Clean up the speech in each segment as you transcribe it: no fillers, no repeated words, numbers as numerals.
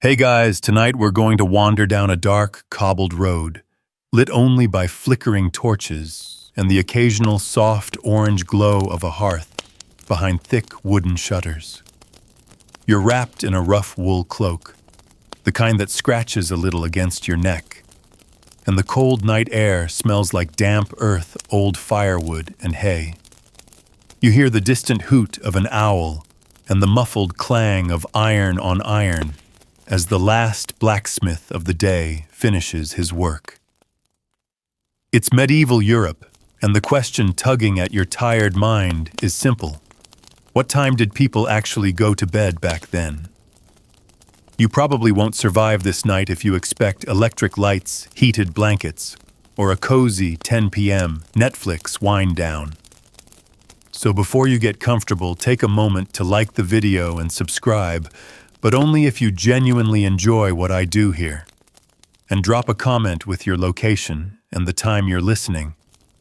Hey guys, tonight we're going to wander down a dark, cobbled road, lit only by flickering torches and the occasional soft orange glow of a hearth behind thick wooden shutters. You're wrapped in a rough wool cloak, the kind that scratches a little against your neck, and the cold night air smells like damp earth, old firewood, and hay. You hear the distant hoot of an owl and the muffled clang of iron on iron as the last blacksmith of the day finishes his work. It's medieval Europe, and the question tugging at your tired mind is simple. What time did people actually go to bed back then? You probably won't survive this night if you expect electric lights, heated blankets, or a cozy 10 p.m. Netflix wind down. So before you get comfortable, take a moment to like the video and subscribe, but only if you genuinely enjoy what I do here. And drop a comment with your location and the time you're listening.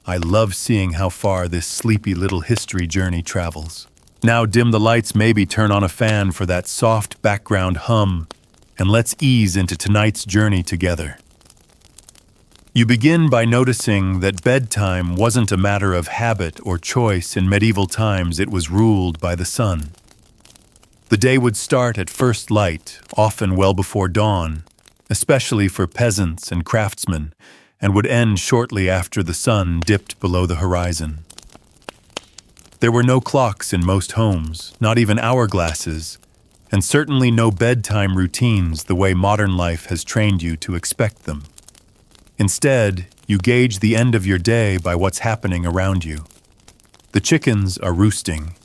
I love seeing how far this sleepy little history journey travels. Now dim the lights, maybe turn on a fan for that soft background hum, and let's ease into tonight's journey together. You begin by noticing that bedtime wasn't a matter of habit or choice in medieval times. It was ruled by the sun. The day would start at first light, often well before dawn, especially for peasants and craftsmen, and would end shortly after the sun dipped below the horizon. There were no clocks in most homes, not even hourglasses, and certainly no bedtime routines the way modern life has trained you to expect them. Instead, you gauge the end of your day by what's happening around you. The chickens are roosting.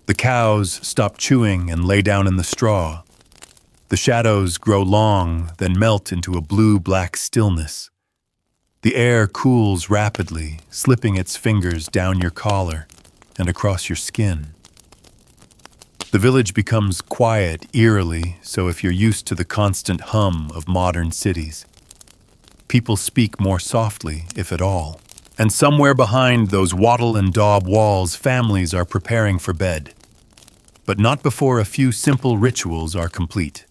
The cows stop chewing and lay down in the straw. The shadows grow long, then melt into a blue-black stillness. The air cools rapidly, slipping its fingers down your collar and across your skin. The village becomes quiet eerily, so if you're used to the constant hum of modern cities. People speak more softly, if at all. And somewhere behind those wattle and daub walls, families are preparing for bed. But not before a few simple rituals are complete.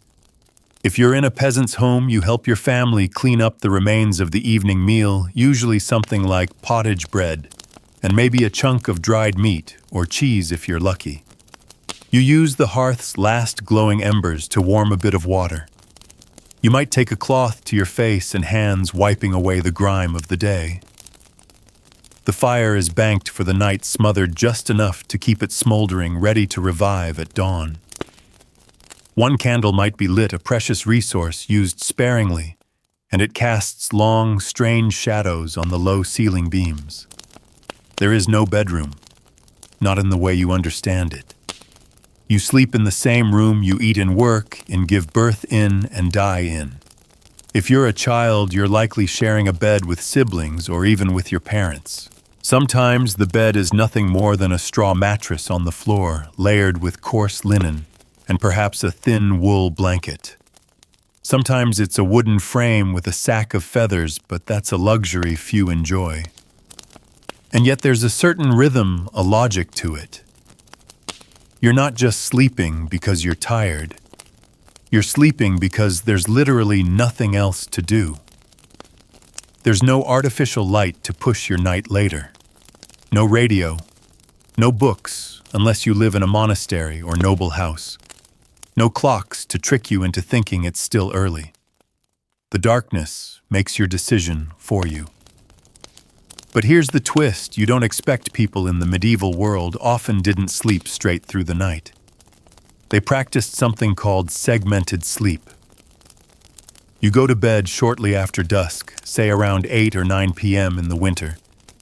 If you're in a peasant's home, you help your family clean up the remains of the evening meal, usually something like pottage bread, and maybe a chunk of dried meat or cheese if you're lucky. You use the hearth's last glowing embers to warm a bit of water. You might take a cloth to your face and hands, wiping away the grime of the day. The fire is banked for the night, smothered just enough to keep it smoldering, ready to revive at dawn. One candle might be lit, a precious resource used sparingly, and it casts long, strange shadows on the low ceiling beams. There is no bedroom, not in the way you understand it. You sleep in the same room you eat and work in, give birth in, and die in. If you're a child, you're likely sharing a bed with siblings or even with your parents. Sometimes the bed is nothing more than a straw mattress on the floor, layered with coarse linen and perhaps a thin wool blanket. Sometimes it's a wooden frame with a sack of feathers, but that's a luxury few enjoy. And yet there's a certain rhythm, a logic to it. You're not just sleeping because you're tired. You're sleeping because there's literally nothing else to do. There's no artificial light to push your night later. No radio. No books, unless you live in a monastery or noble house. No clocks to trick you into thinking it's still early. The darkness makes your decision for you. But here's the twist: you don't expect. People in the medieval world often didn't sleep straight through the night. They practiced something called segmented sleep. You go to bed shortly after dusk, say around 8 or 9 p.m. in the winter,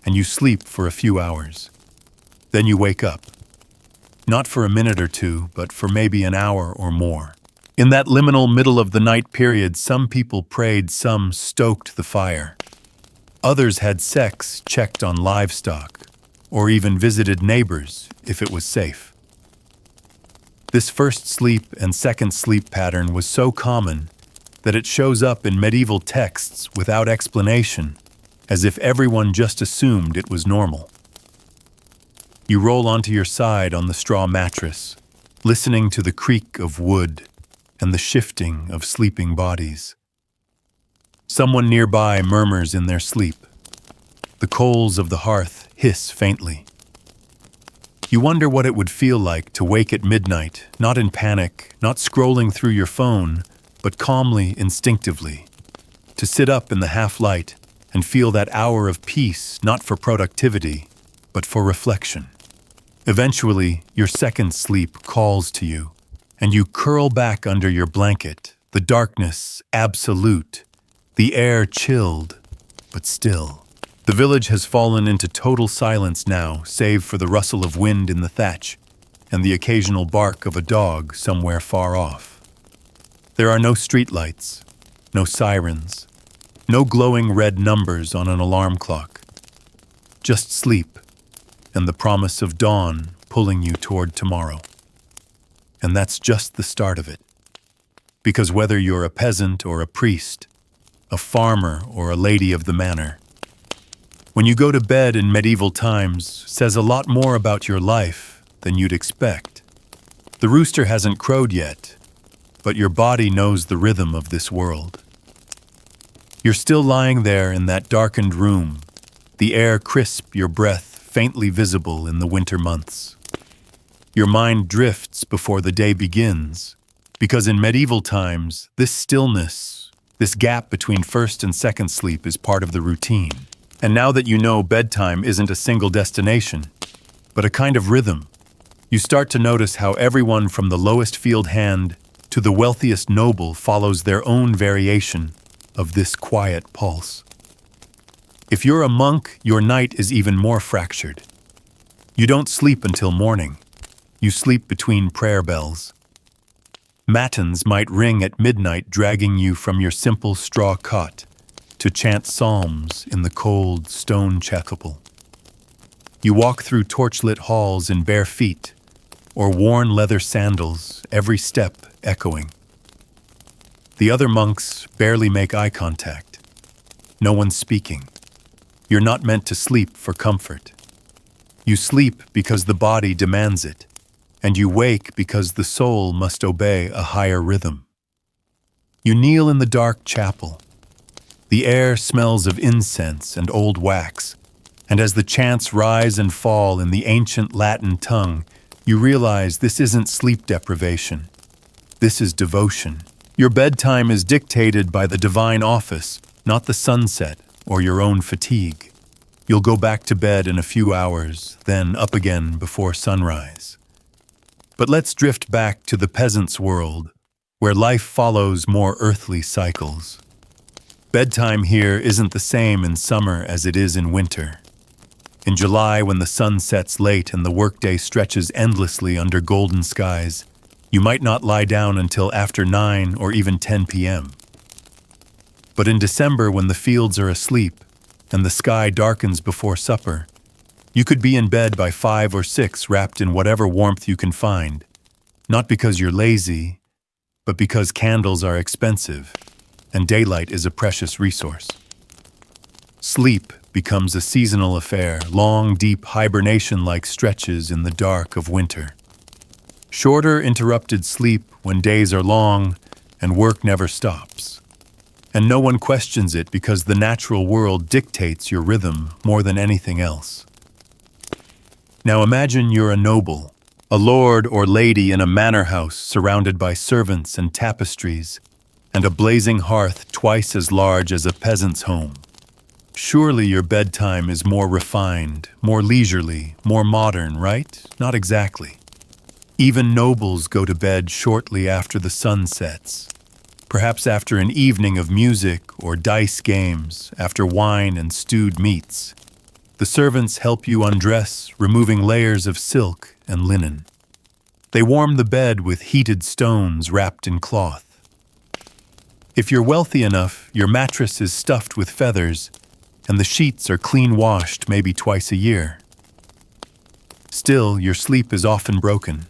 and you sleep for a few hours. Then you wake up. Not for a minute or two, but for maybe an hour or more. In that liminal middle of the night period, some people prayed, some stoked the fire. Others had sex, checked on livestock, or even visited neighbors if it was safe. This first sleep and second sleep pattern was so common that it shows up in medieval texts without explanation, as if everyone just assumed it was normal. You roll onto your side on the straw mattress, listening to the creak of wood, and the shifting of sleeping bodies. Someone nearby murmurs in their sleep. The coals of the hearth hiss faintly. You wonder what it would feel like to wake at midnight, not in panic, not scrolling through your phone, but calmly, instinctively. To sit up in the half-light and feel that hour of peace, not for productivity, but for reflection. Eventually, your second sleep calls to you, and you curl back under your blanket, the darkness absolute, the air chilled, but still. The village has fallen into total silence now, save for the rustle of wind in the thatch and the occasional bark of a dog somewhere far off. There are no streetlights, no sirens, no glowing red numbers on an alarm clock. Just sleep and the promise of dawn pulling you toward tomorrow. And that's just the start of it. Because whether you're a peasant or a priest, a farmer or a lady of the manor, when you go to bed in medieval times says a lot more about your life than you'd expect. The rooster hasn't crowed yet, but your body knows the rhythm of this world. You're still lying there in that darkened room, the air crisp, your breath faintly visible in the winter months. Your mind drifts before the day begins, because in medieval times, this stillness, this gap between first and second sleep is part of the routine. And now that you know bedtime isn't a single destination, but a kind of rhythm, you start to notice how everyone from the lowest field hand to the wealthiest noble follows their own variation of this quiet pulse. If you're a monk, your night is even more fractured. You don't sleep until morning. You sleep between prayer bells. Matins might ring at midnight, dragging you from your simple straw cot to chant psalms in the cold stone chapel. You walk through torchlit halls in bare feet or worn leather sandals, every step echoing. The other monks barely make eye contact. No one's speaking. You're not meant to sleep for comfort. You sleep because the body demands it, and you wake because the soul must obey a higher rhythm. You kneel in the dark chapel. The air smells of incense and old wax, and as the chants rise and fall in the ancient Latin tongue, you realize this isn't sleep deprivation. This is devotion. Your bedtime is dictated by the divine office, not the sunset or your own fatigue. You'll go back to bed in a few hours, then up again before sunrise. But let's drift back to the peasant's world, where life follows more earthly cycles. Bedtime here isn't the same in summer as it is in winter. In July, when the sun sets late and the workday stretches endlessly under golden skies, you might not lie down until after 9 or even 10 p.m. But in December, when the fields are asleep and the sky darkens before supper, you could be in bed by 5 or 6, wrapped in whatever warmth you can find, not because you're lazy, but because candles are expensive and daylight is a precious resource. Sleep becomes a seasonal affair, long, deep hibernation-like stretches in the dark of winter. Shorter, interrupted sleep when days are long and work never stops. And no one questions it because the natural world dictates your rhythm more than anything else. Now imagine you're a noble, a lord or lady in a manor house surrounded by servants and tapestries, and a blazing hearth twice as large as a peasant's home. Surely your bedtime is more refined, more leisurely, more modern, right? Not exactly. Even nobles go to bed shortly after the sun sets, perhaps after an evening of music or dice games, after wine and stewed meats. The servants help you undress, removing layers of silk and linen. They warm the bed with heated stones wrapped in cloth. If you're wealthy enough, your mattress is stuffed with feathers, and the sheets are clean washed maybe twice a year. Still, your sleep is often broken.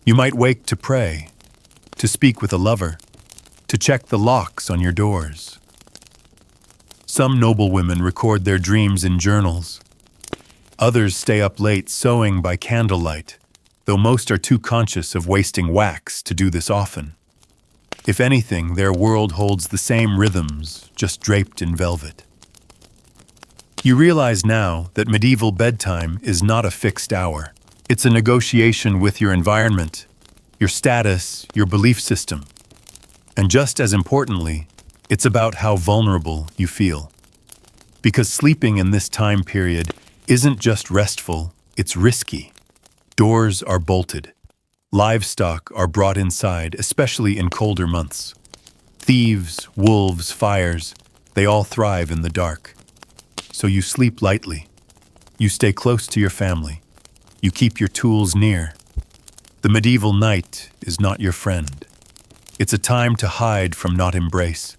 You might wake to pray, to speak with a lover, to check the locks on your doors. Some noblewomen record their dreams in journals. Others stay up late sewing by candlelight, though most are too conscious of wasting wax to do this often. If anything, their world holds the same rhythms, just draped in velvet. You realize now that medieval bedtime is not a fixed hour. It's a negotiation with your environment, your status, your belief system. And just as importantly, it's about how vulnerable you feel. Because sleeping in this time period isn't just restful, it's risky. Doors are bolted. Livestock are brought inside, especially in colder months. Thieves, wolves, fires, they all thrive in the dark. So you sleep lightly. You stay close to your family. You keep your tools near. The medieval night is not your friend. It's a time to hide from, not embrace.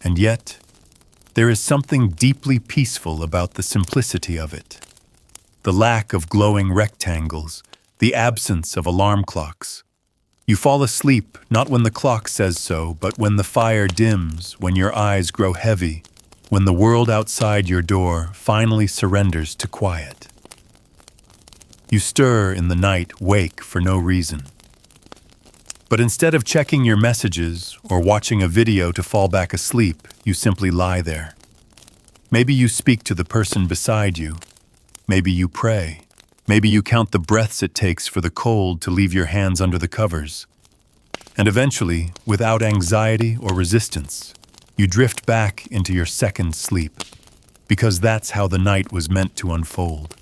And yet, there is something deeply peaceful about the simplicity of it. The lack of glowing rectangles, the absence of alarm clocks. You fall asleep not when the clock says so, but when the fire dims, when your eyes grow heavy, when the world outside your door finally surrenders to quiet. You stir in the night, wake for no reason. But instead of checking your messages or watching a video to fall back asleep, you simply lie there. Maybe you speak to the person beside you. Maybe you pray. Maybe you count the breaths it takes for the cold to leave your hands under the covers. And eventually, without anxiety or resistance, you drift back into your second sleep, because that's how the night was meant to unfold.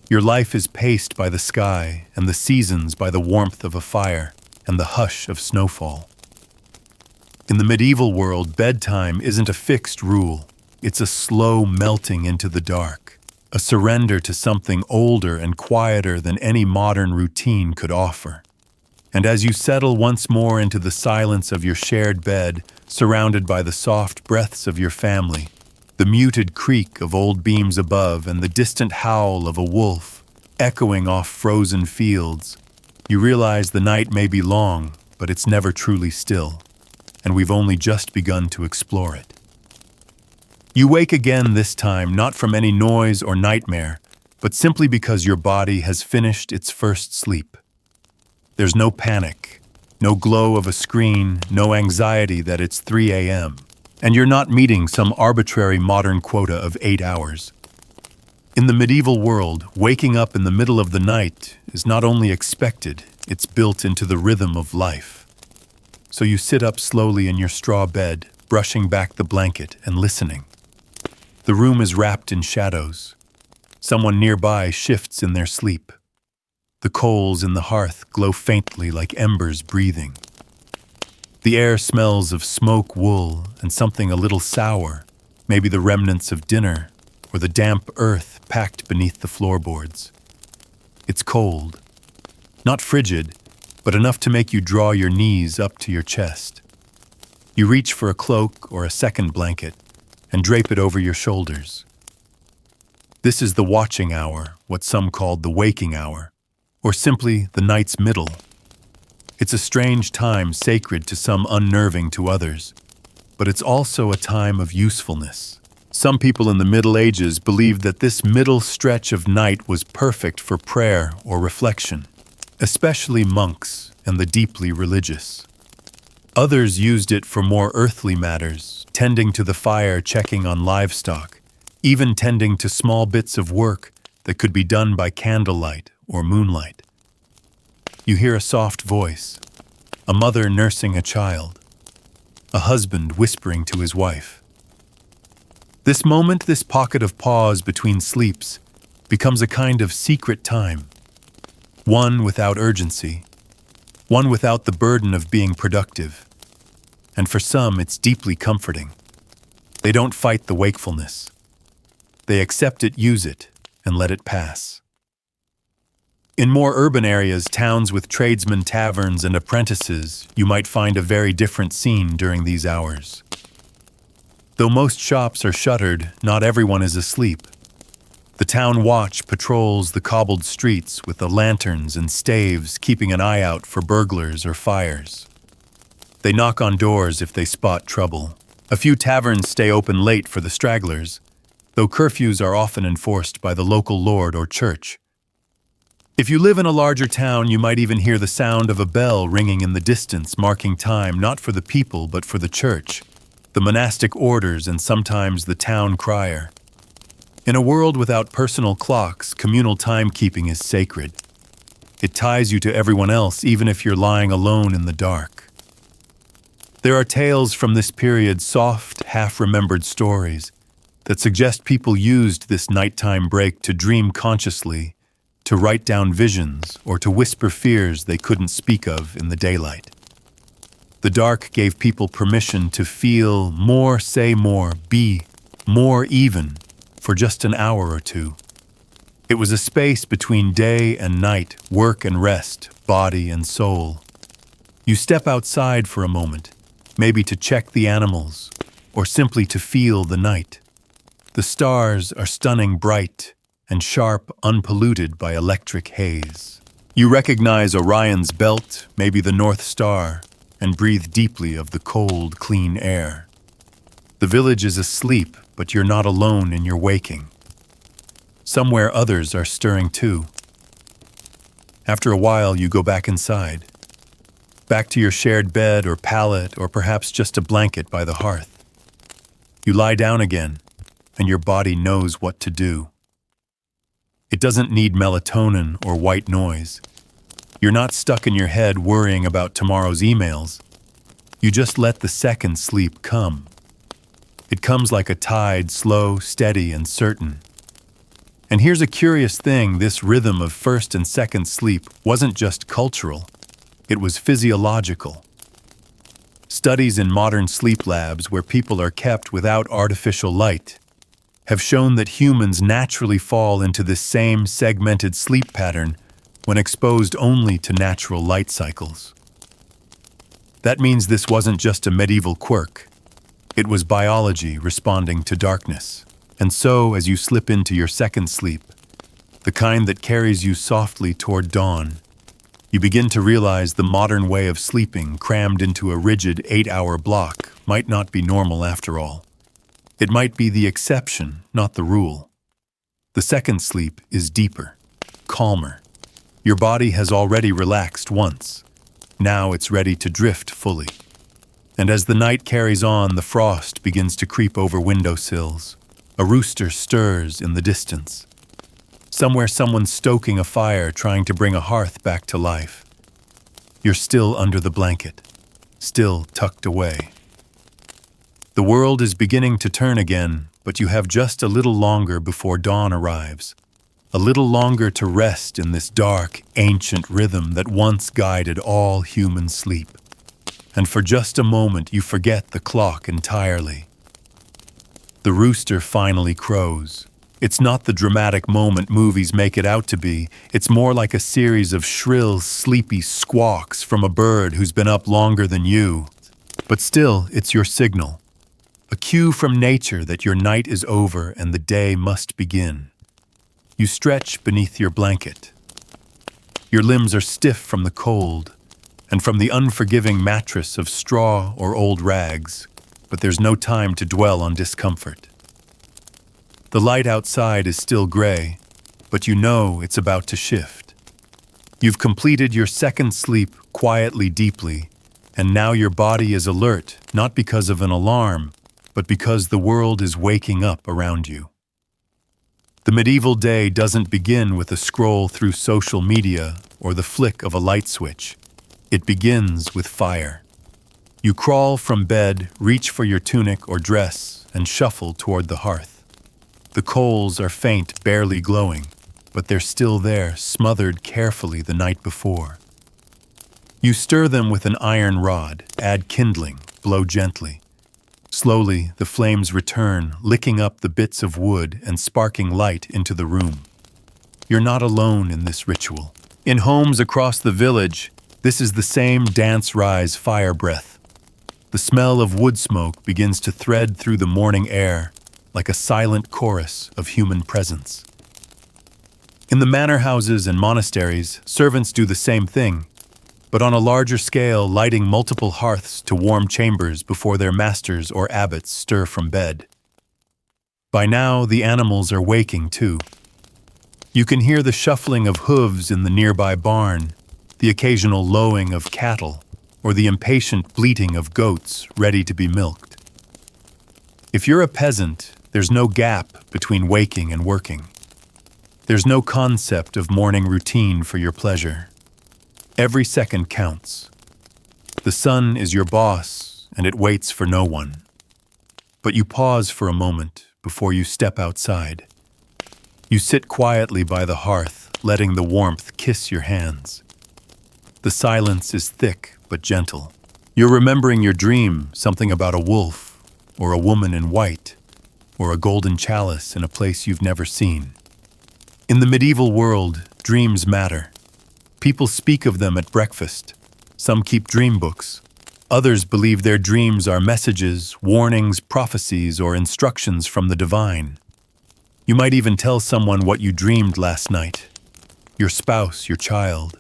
Your life is paced by the sky and the seasons by the warmth of a fire and the hush of snowfall. In the medieval world, bedtime isn't a fixed rule. It's a slow melting into the dark, a surrender to something older and quieter than any modern routine could offer. And as you settle once more into the silence of your shared bed, surrounded by the soft breaths of your family, the muted creak of old beams above and the distant howl of a wolf echoing off frozen fields, you realize the night may be long, but it's never truly still, and we've only just begun to explore it. You wake again this time not from any noise or nightmare, but simply because your body has finished its first sleep. There's no panic, no glow of a screen, no anxiety that it's 3 a.m., and you're not meeting some arbitrary modern quota of 8 hours. In the medieval world, waking up in the middle of the night is not only expected, it's built into the rhythm of life. So you sit up slowly in your straw bed, brushing back the blanket and listening. The room is wrapped in shadows. Someone nearby shifts in their sleep. The coals in the hearth glow faintly like embers breathing. The air smells of smoke, wool, and something a little sour, maybe the remnants of dinner, or the damp earth packed beneath the floorboards. It's cold. Not frigid, but enough to make you draw your knees up to your chest. You reach for a cloak or a second blanket and drape it over your shoulders. This is the watching hour, what some called the waking hour, or simply the night's middle. It's a strange time sacred to some, unnerving to others, but it's also a time of usefulness. Some people in the Middle Ages believed that this middle stretch of night was perfect for prayer or reflection, especially monks and the deeply religious. Others used it for more earthly matters, tending to the fire, checking on livestock, even tending to small bits of work that could be done by candlelight or moonlight. You hear a soft voice, a mother nursing a child, a husband whispering to his wife. This moment, this pocket of pause between sleeps, becomes a kind of secret time, one without urgency, one without the burden of being productive. And for some, it's deeply comforting. They don't fight the wakefulness. They accept it, use it, and let it pass. In more urban areas, towns with tradesmen, taverns, and apprentices, you might find a very different scene during these hours. Though most shops are shuttered, not everyone is asleep. The town watch patrols the cobbled streets with the lanterns and staves, keeping an eye out for burglars or fires. They knock on doors if they spot trouble. A few taverns stay open late for the stragglers, though curfews are often enforced by the local lord or church. If you live in a larger town, you might even hear the sound of a bell ringing in the distance, marking time not for the people but for the church, the monastic orders, and sometimes the town crier. In a world without personal clocks, communal timekeeping is sacred. It ties you to everyone else, even if you're lying alone in the dark. There are tales from this period, soft, half-remembered stories, that suggest people used this nighttime break to dream consciously, to write down visions, or to whisper fears they couldn't speak of in the daylight. The dark gave people permission to feel more, say more, be more even for just an hour or two. It was a space between day and night, work and rest, body and soul. You step outside for a moment, maybe to check the animals, or simply to feel the night. The stars are stunning bright and sharp, unpolluted by electric haze. You recognize Orion's belt, maybe the North Star, and breathe deeply of the cold, clean air. The village is asleep, but you're not alone in your waking. Somewhere others are stirring too. After a while, you go back inside, back to your shared bed or pallet, or perhaps just a blanket by the hearth. You lie down again, and your body knows what to do. It doesn't need melatonin or white noise. You're not stuck in your head worrying about tomorrow's emails. You just let the second sleep come. It comes like a tide, slow, steady, and certain. And here's a curious thing: this rhythm of first and second sleep wasn't just cultural, it was physiological. Studies in modern sleep labs, where people are kept without artificial light, have shown that humans naturally fall into this same segmented sleep pattern when exposed only to natural light cycles. That means this wasn't just a medieval quirk. It was biology responding to darkness. And so, as you slip into your second sleep, the kind that carries you softly toward dawn, you begin to realize the modern way of sleeping, crammed into a rigid 8-hour block, might not be normal after all. It might be the exception, not the rule. The second sleep is deeper, calmer. Your body has already relaxed once. Now it's ready to drift fully. And as the night carries on, the frost begins to creep over windowsills. A rooster stirs in the distance. Somewhere someone's stoking a fire, trying to bring a hearth back to life. You're still under the blanket, still tucked away. The world is beginning to turn again, but you have just a little longer before dawn arrives. A little longer to rest in this dark, ancient rhythm that once guided all human sleep. And for just a moment, you forget the clock entirely. The rooster finally crows. It's not the dramatic moment movies make it out to be. It's more like a series of shrill, sleepy squawks from a bird who's been up longer than you. But still, it's your signal. A cue from nature that your night is over and the day must begin. You stretch beneath your blanket. Your limbs are stiff from the cold and from the unforgiving mattress of straw or old rags, but there's no time to dwell on discomfort. The light outside is still gray, but you know it's about to shift. You've completed your second sleep quietly, deeply, and now your body is alert, not because of an alarm, but because the world is waking up around you. The medieval day doesn't begin with a scroll through social media or the flick of a light switch. It begins with fire. You crawl from bed, reach for your tunic or dress, and shuffle toward the hearth. The coals are faint, barely glowing, but they're still there, smothered carefully the night before. You stir them with an iron rod, add kindling, blow gently. Slowly, the flames return, licking up the bits of wood and sparking light into the room. You're not alone in this ritual. In homes across the village, this is the same dance-rise fire breath. The smell of wood smoke begins to thread through the morning air, like a silent chorus of human presence. In the manor houses and monasteries, servants do the same thing, but on a larger scale, lighting multiple hearths to warm chambers before their masters or abbots stir from bed. By now, the animals are waking too. You can hear the shuffling of hooves in the nearby barn, the occasional lowing of cattle, or the impatient bleating of goats ready to be milked. If you're a peasant, there's no gap between waking and working. There's no concept of morning routine for your pleasure. Every second counts. The sun is your boss, and it waits for no one. But you pause for a moment before you step outside. You sit quietly by the hearth, letting the warmth kiss your hands. The silence is thick but gentle. You're remembering your dream, something about a wolf, or a woman in white, or a golden chalice in a place you've never seen. In the medieval world, dreams matter. People speak of them at breakfast. Some keep dream books. Others believe their dreams are messages, warnings, prophecies, or instructions from the divine. You might even tell someone what you dreamed last night. Your spouse, your child.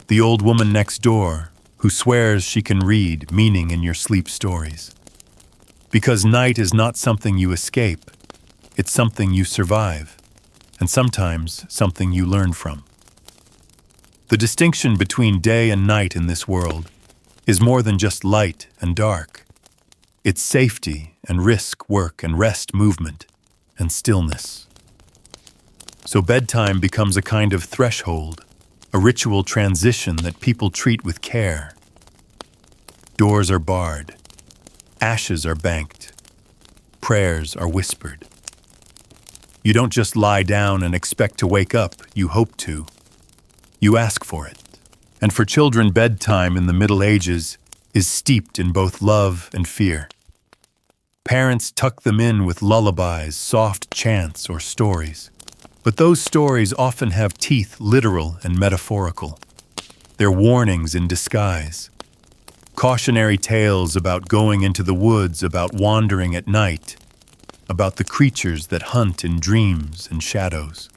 The old woman next door, who swears she can read meaning in your sleep stories. Because night is not something you escape. It's something you survive. And sometimes something you learn from. The distinction between day and night in this world is more than just light and dark. It's safety and risk, work and rest, movement and stillness. So bedtime becomes a kind of threshold, a ritual transition that people treat with care. Doors are barred, ashes are banked, prayers are whispered. You don't just lie down and expect to wake up, you hope to. You ask for it. And for children, bedtime in the Middle Ages is steeped in both love and fear. Parents tuck them in with lullabies, soft chants, or stories. But those stories often have teeth, literal and metaphorical. They're warnings in disguise. Cautionary tales about going into the woods, about wandering at night, about the creatures that hunt in dreams and shadows.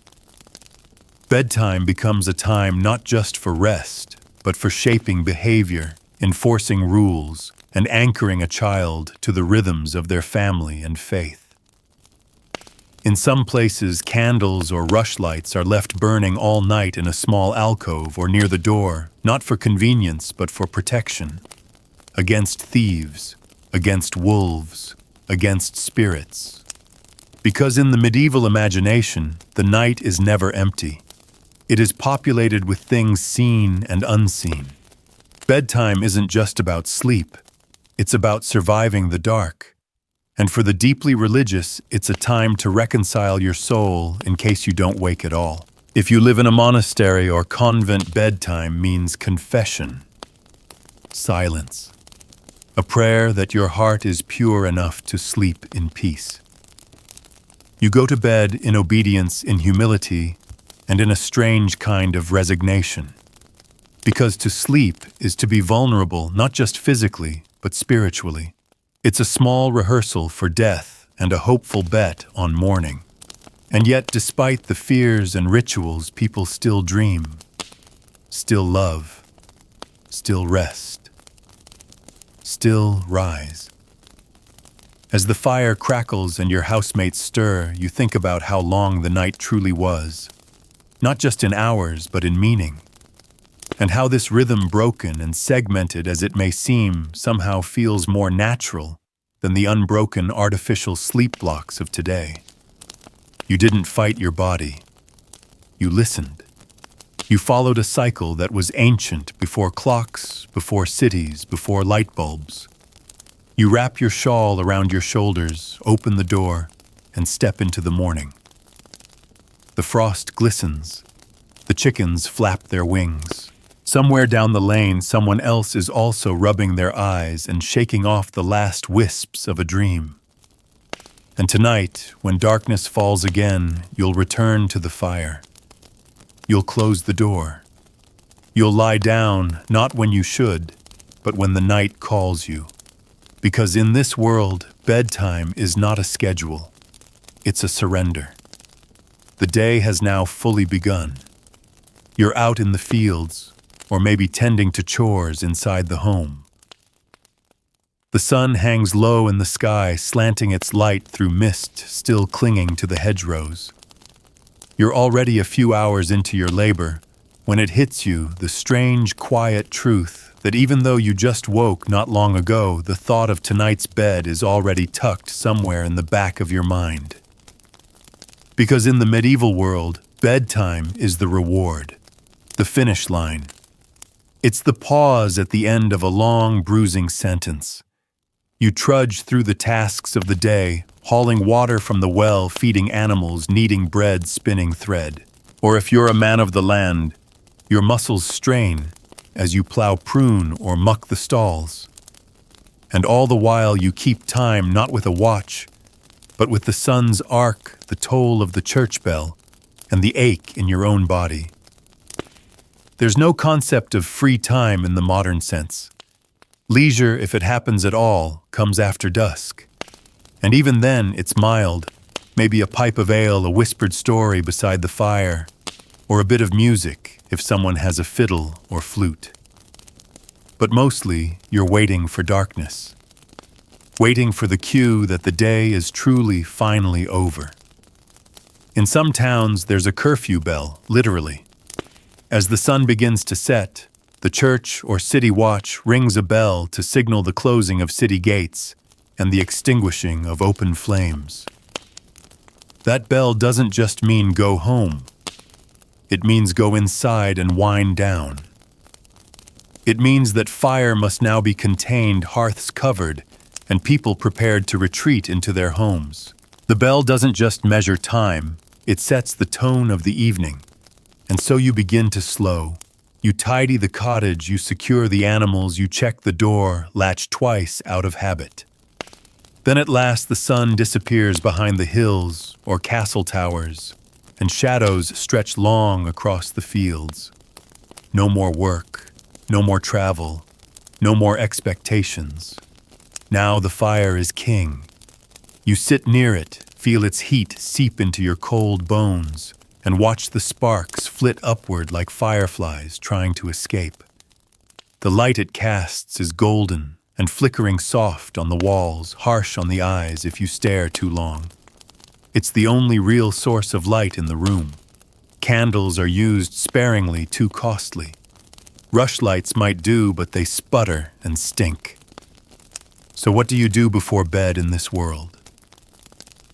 Bedtime becomes a time not just for rest, but for shaping behavior, enforcing rules, and anchoring a child to the rhythms of their family and faith. In some places, candles or rushlights are left burning all night in a small alcove or near the door, not for convenience but for protection. Against thieves, against wolves, against spirits. Because in the medieval imagination, the night is never empty. It is populated with things seen and unseen. Bedtime isn't just about sleep. It's about surviving the dark. And for the deeply religious, it's a time to reconcile your soul in case you don't wake at all. If you live in a monastery or convent, bedtime means confession. Silence. A prayer that your heart is pure enough to sleep in peace. You go to bed in obedience, in humility, and in a strange kind of resignation. Because to sleep is to be vulnerable, not just physically, but spiritually. It's a small rehearsal for death and a hopeful bet on morning. And yet, despite the fears and rituals, people still dream, still love, still rest, still rise. As the fire crackles and your housemates stir, you think about how long the night truly was. Not just in hours, but in meaning. And how this rhythm, broken and segmented as it may seem, somehow feels more natural than the unbroken artificial sleep blocks of today. You didn't fight your body. You listened. You followed a cycle that was ancient, before clocks, before cities, before light bulbs. You wrap your shawl around your shoulders, open the door, and step into the morning. The frost glistens. The chickens flap their wings. Somewhere down the lane, someone else is also rubbing their eyes and shaking off the last wisps of a dream. And tonight, when darkness falls again, you'll return to the fire. You'll close the door. You'll lie down, not when you should, but when the night calls you. Because in this world, bedtime is not a schedule. It's a surrender. The day has now fully begun. You're out in the fields, or maybe tending to chores inside the home. The sun hangs low in the sky, slanting its light through mist still clinging to the hedgerows. You're already a few hours into your labor when it hits you the strange, quiet truth that even though you just woke not long ago, the thought of tonight's bed is already tucked somewhere in the back of your mind. Because in the medieval world, bedtime is the reward, the finish line. It's the pause at the end of a long, bruising sentence. You trudge through the tasks of the day, hauling water from the well, feeding animals, kneading bread, spinning thread. Or if you're a man of the land, your muscles strain as you plow, prune, or muck the stalls. And all the while you keep time not with a watch, but with the sun's arc, the toll of the church bell, and the ache in your own body. There's no concept of free time in the modern sense. Leisure, if it happens at all, comes after dusk. And even then, it's mild, maybe a pipe of ale, a whispered story beside the fire, or a bit of music if someone has a fiddle or flute. But mostly, you're waiting for darkness. Waiting for the cue that the day is truly, finally over. In some towns, there's a curfew bell, literally. As the sun begins to set, the church or city watch rings a bell to signal the closing of city gates and the extinguishing of open flames. That bell doesn't just mean go home. It means go inside and wind down. It means that fire must now be contained, hearths covered, and people prepared to retreat into their homes. The bell doesn't just measure time, it sets the tone of the evening. And so you begin to slow. You tidy the cottage, you secure the animals, you check the door, latch twice out of habit. Then at last the sun disappears behind the hills or castle towers, and shadows stretch long across the fields. No more work, no more travel, no more expectations. Now the fire is king. You sit near it, feel its heat seep into your cold bones, and watch the sparks flit upward like fireflies trying to escape. The light it casts is golden and flickering soft on the walls, harsh on the eyes if you stare too long. It's the only real source of light in the room. Candles are used sparingly, too costly. Rushlights might do, but they sputter and stink. So what do you do before bed in this world?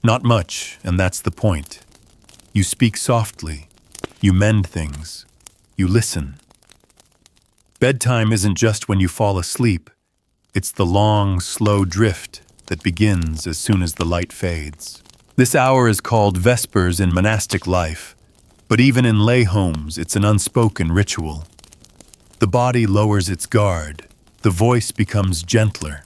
Not much, and that's the point. You speak softly. You mend things. You listen. Bedtime isn't just when you fall asleep. It's the long, slow drift that begins as soon as the light fades. This hour is called Vespers in monastic life, but even in lay homes, it's an unspoken ritual. The body lowers its guard. The voice becomes gentler.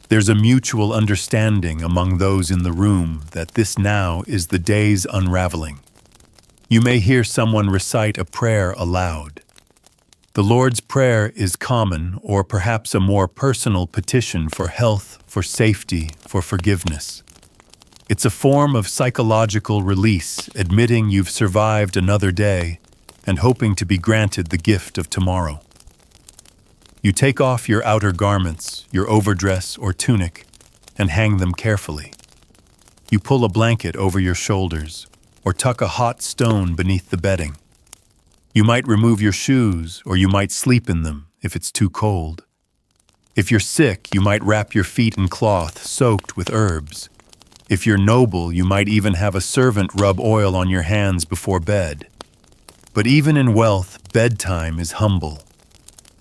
There's a mutual understanding among those in the room that this now is the day's unraveling. You may hear someone recite a prayer aloud. The Lord's Prayer is common, or perhaps a more personal petition for health, for safety, for forgiveness. It's a form of psychological release, admitting you've survived another day and hoping to be granted the gift of tomorrow. You take off your outer garments, your overdress or tunic, and hang them carefully. You pull a blanket over your shoulders, or tuck a hot stone beneath the bedding. You might remove your shoes, or you might sleep in them if it's too cold. If you're sick, you might wrap your feet in cloth soaked with herbs. If you're noble, you might even have a servant rub oil on your hands before bed. But even in wealth, bedtime is humble.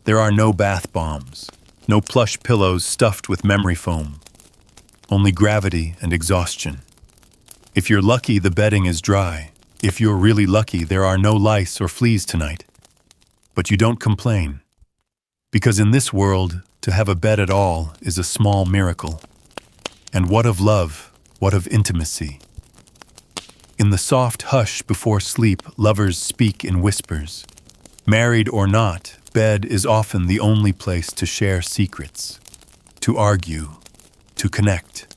There are no bath bombs, no plush pillows stuffed with memory foam, only gravity and exhaustion. If you're lucky, the bedding is dry. If you're really lucky, there are no lice or fleas tonight. But you don't complain. Because in this world, to have a bed at all is a small miracle. And what of love? What of intimacy? In the soft hush before sleep, lovers speak in whispers. Married or not, bed is often the only place to share secrets, to argue, to connect.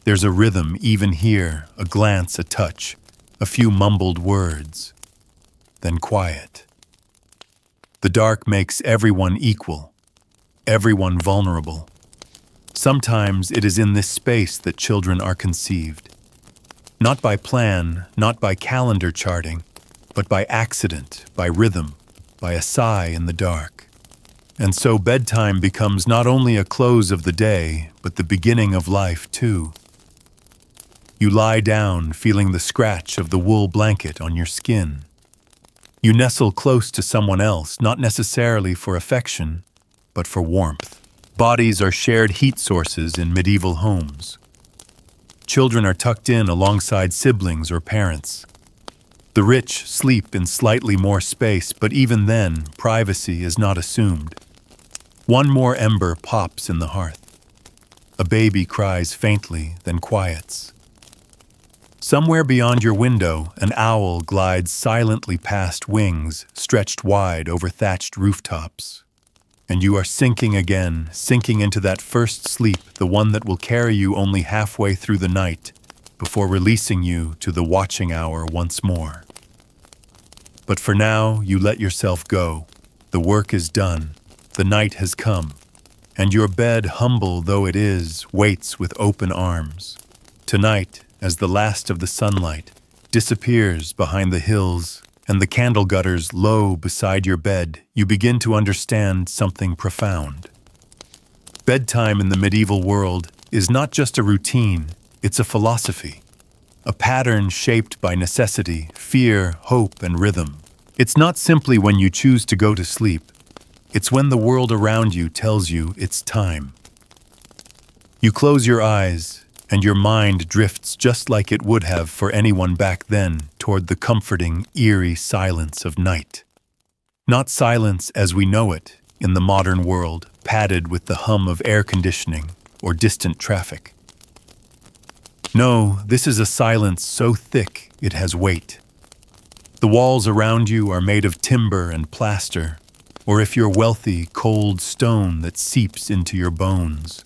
There's a rhythm even here, a glance, a touch, a few mumbled words, then quiet. The dark makes everyone equal, everyone vulnerable. Sometimes it is in this space that children are conceived. Not by plan, not by calendar charting, but by accident, by rhythm, by a sigh in the dark. And so bedtime becomes not only a close of the day, but the beginning of life too. You lie down, feeling the scratch of the wool blanket on your skin. You nestle close to someone else, not necessarily for affection, but for warmth. Bodies are shared heat sources in medieval homes. Children are tucked in alongside siblings or parents. The rich sleep in slightly more space, but even then, privacy is not assumed. One more ember pops in the hearth. A baby cries faintly, then quiets. Somewhere beyond your window, an owl glides silently past wings stretched wide over thatched rooftops. And you are sinking again, sinking into that first sleep, the one that will carry you only halfway through the night, before releasing you to the watching hour once more. But for now, you let yourself go. The work is done. The night has come. And your bed, humble though it is, waits with open arms. Tonight, as the last of the sunlight disappears behind the hills and the candle gutters low beside your bed, you begin to understand something profound. Bedtime in the medieval world is not just a routine, it's a philosophy. A pattern shaped by necessity, fear, hope, and rhythm. It's not simply when you choose to go to sleep. It's when the world around you tells you it's time. You close your eyes, and your mind drifts just like it would have for anyone back then toward the comforting, eerie silence of night. Not silence as we know it in the modern world, padded with the hum of air conditioning or distant traffic. No, this is a silence so thick it has weight. The walls around you are made of timber and plaster, or if you're wealthy, cold stone that seeps into your bones.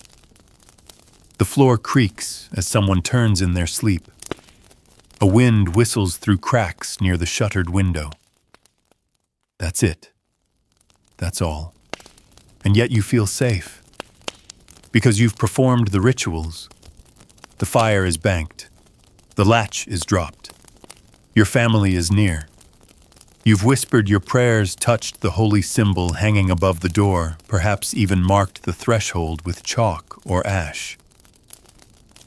The floor creaks as someone turns in their sleep. A wind whistles through cracks near the shuttered window. That's it. That's all. And yet you feel safe. Because you've performed the rituals. The fire is banked. The latch is dropped. Your family is near. You've whispered your prayers, touched the holy symbol hanging above the door, perhaps even marked the threshold with chalk or ash.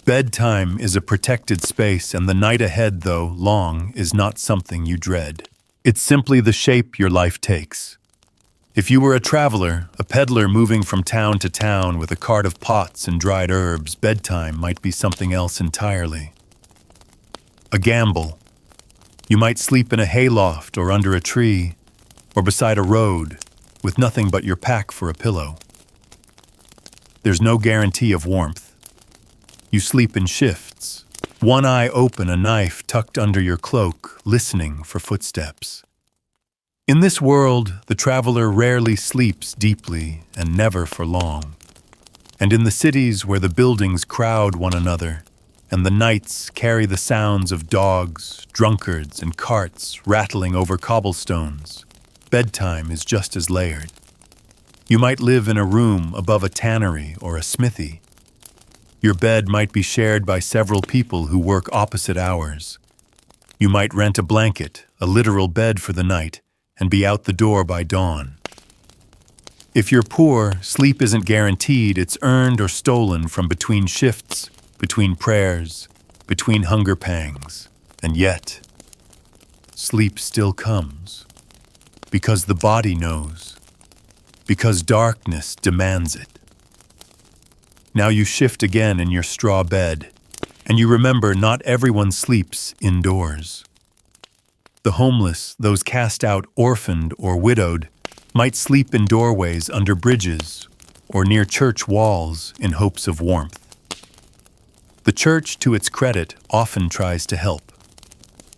Bedtime is a protected space, and the night ahead, though long, is not something you dread. It's simply the shape your life takes. If you were a traveler, a peddler moving from town to town with a cart of pots and dried herbs, bedtime might be something else entirely. A gamble. You might sleep in a hayloft or under a tree, or beside a road, with nothing but your pack for a pillow. There's no guarantee of warmth. You sleep in shifts, one eye open, a knife tucked under your cloak, listening for footsteps. In this world, the traveler rarely sleeps deeply and never for long. And in the cities where the buildings crowd one another, and the nights carry the sounds of dogs, drunkards, and carts rattling over cobblestones, bedtime is just as layered. You might live in a room above a tannery or a smithy. Your bed might be shared by several people who work opposite hours. You might rent a blanket, a literal bed for the night, and be out the door by dawn. If you're poor, sleep isn't guaranteed, it's earned or stolen from between shifts, between prayers, between hunger pangs. And yet, sleep still comes. Because the body knows. Because darkness demands it. Now you shift again in your straw bed, and you remember not everyone sleeps indoors. The homeless, those cast out, orphaned, or widowed, might sleep in doorways under bridges or near church walls in hopes of warmth. The church, to its credit, often tries to help.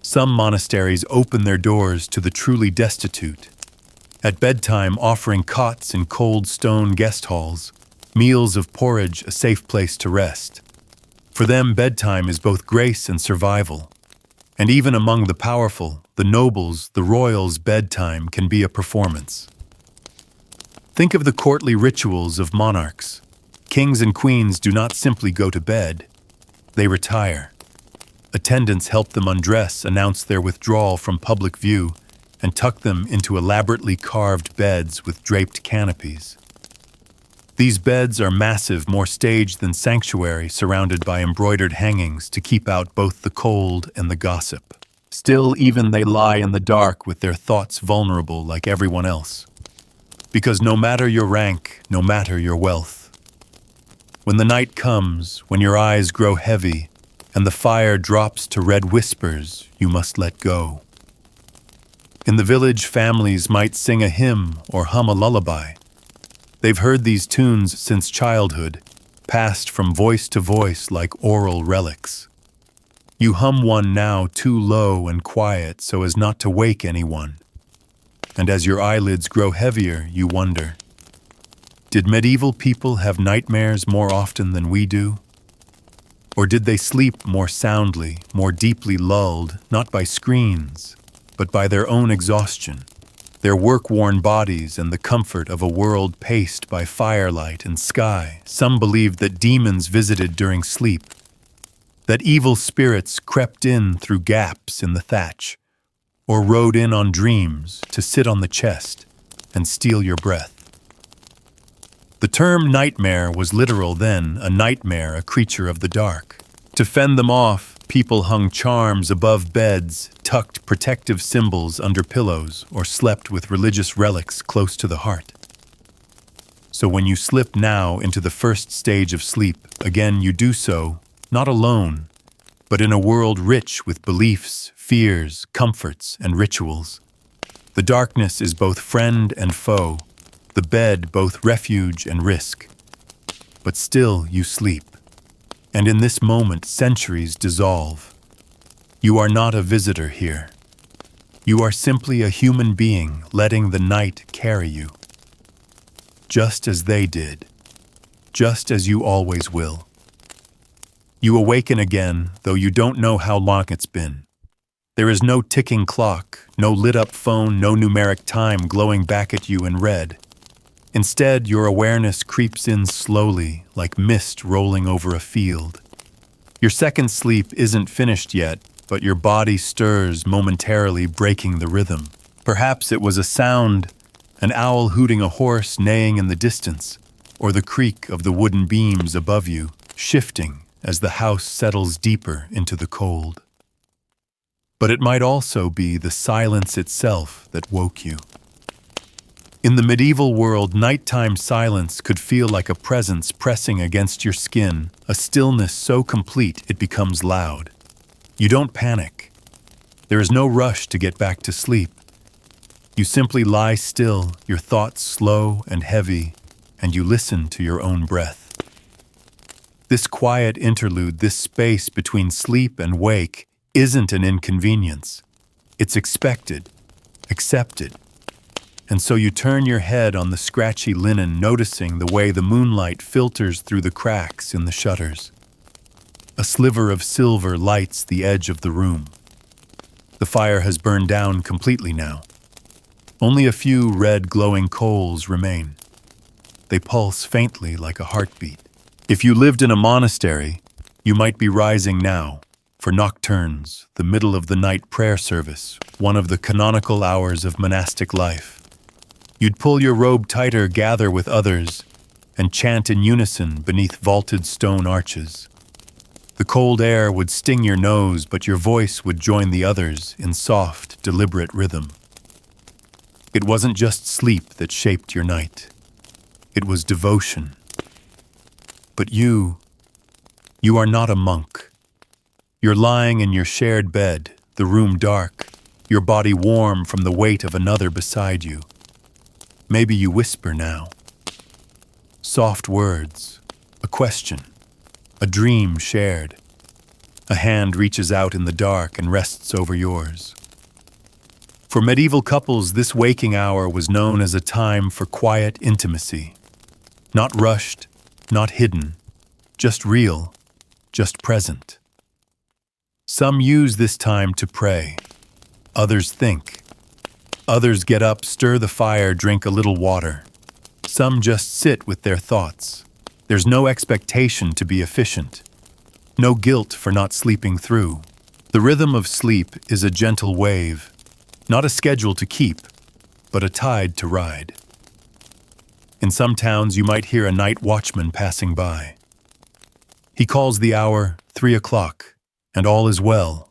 Some monasteries open their doors to the truly destitute, at bedtime offering cots in cold stone guest halls, meals of porridge, a safe place to rest. For them, bedtime is both grace and survival. And even among the powerful, the nobles, the royals, bedtime can be a performance. Think of the courtly rituals of monarchs. Kings and queens do not simply go to bed. They retire. Attendants help them undress, announce their withdrawal from public view, and tuck them into elaborately carved beds with draped canopies. These beds are massive, more staged than sanctuary, surrounded by embroidered hangings to keep out both the cold and the gossip. Still, even they lie in the dark with their thoughts vulnerable like everyone else. Because no matter your rank, no matter your wealth, when the night comes, when your eyes grow heavy, and the fire drops to red whispers, you must let go. In the village, families might sing a hymn or hum a lullaby. They've heard these tunes since childhood, passed from voice to voice like oral relics. You hum one now too low and quiet so as not to wake anyone. And as your eyelids grow heavier, you wonder, did medieval people have nightmares more often than we do? Or did they sleep more soundly, more deeply lulled, not by screens, but by their own exhaustion, their work-worn bodies and the comfort of a world paced by firelight and sky? Some believed that demons visited during sleep, that evil spirits crept in through gaps in the thatch, or rode in on dreams to sit on the chest and steal your breath. The term nightmare was literal then, a nightmare, a creature of the dark. To fend them off, people hung charms above beds, tucked protective symbols under pillows, or slept with religious relics close to the heart. So when you slip now into the first stage of sleep, again you do so, not alone, but in a world rich with beliefs, fears, comforts, and rituals. The darkness is both friend and foe, the bed both refuge and risk. But still you sleep, and in this moment centuries dissolve. You are not a visitor here. You are simply a human being letting the night carry you. Just as they did, just as you always will. You awaken again, though you don't know how long it's been. There is no ticking clock, no lit-up phone, no numeric time glowing back at you in red. Instead, your awareness creeps in slowly, like mist rolling over a field. Your second sleep isn't finished yet, but your body stirs momentarily, breaking the rhythm. Perhaps it was a sound, an owl hooting a horse neighing in the distance, or the creak of the wooden beams above you, shifting as the house settles deeper into the cold. But it might also be the silence itself that woke you. In the medieval world, nighttime silence could feel like a presence pressing against your skin, a stillness so complete it becomes loud. You don't panic. There is no rush to get back to sleep. You simply lie still, your thoughts slow and heavy, and you listen to your own breath. This quiet interlude, this space between sleep and wake, isn't an inconvenience. It's expected, accepted. And so you turn your head on the scratchy linen, noticing the way the moonlight filters through the cracks in the shutters. A sliver of silver lights the edge of the room. The fire has burned down completely now. Only a few red glowing coals remain. They pulse faintly like a heartbeat. If you lived in a monastery, you might be rising now for nocturnes, the middle of the night prayer service, one of the canonical hours of monastic life. You'd pull your robe tighter, gather with others, and chant in unison beneath vaulted stone arches. The cold air would sting your nose, but your voice would join the others in soft, deliberate rhythm. It wasn't just sleep that shaped your night. It was devotion. But you are not a monk. You're lying in your shared bed, the room dark, your body warm from the weight of another beside you. Maybe you whisper now. Soft words, a question, a dream shared. A hand reaches out in the dark and rests over yours. For medieval couples, this waking hour was known as a time for quiet intimacy. Not rushed, not hidden, just real, just present. Some use this time to pray. Others think. Others get up, stir the fire, drink a little water. Some just sit with their thoughts. There's no expectation to be efficient. No guilt for not sleeping through. The rhythm of sleep is a gentle wave, not a schedule to keep, but a tide to ride. In some towns, you might hear a night watchman passing by. He calls the hour 3 o'clock, and all is well.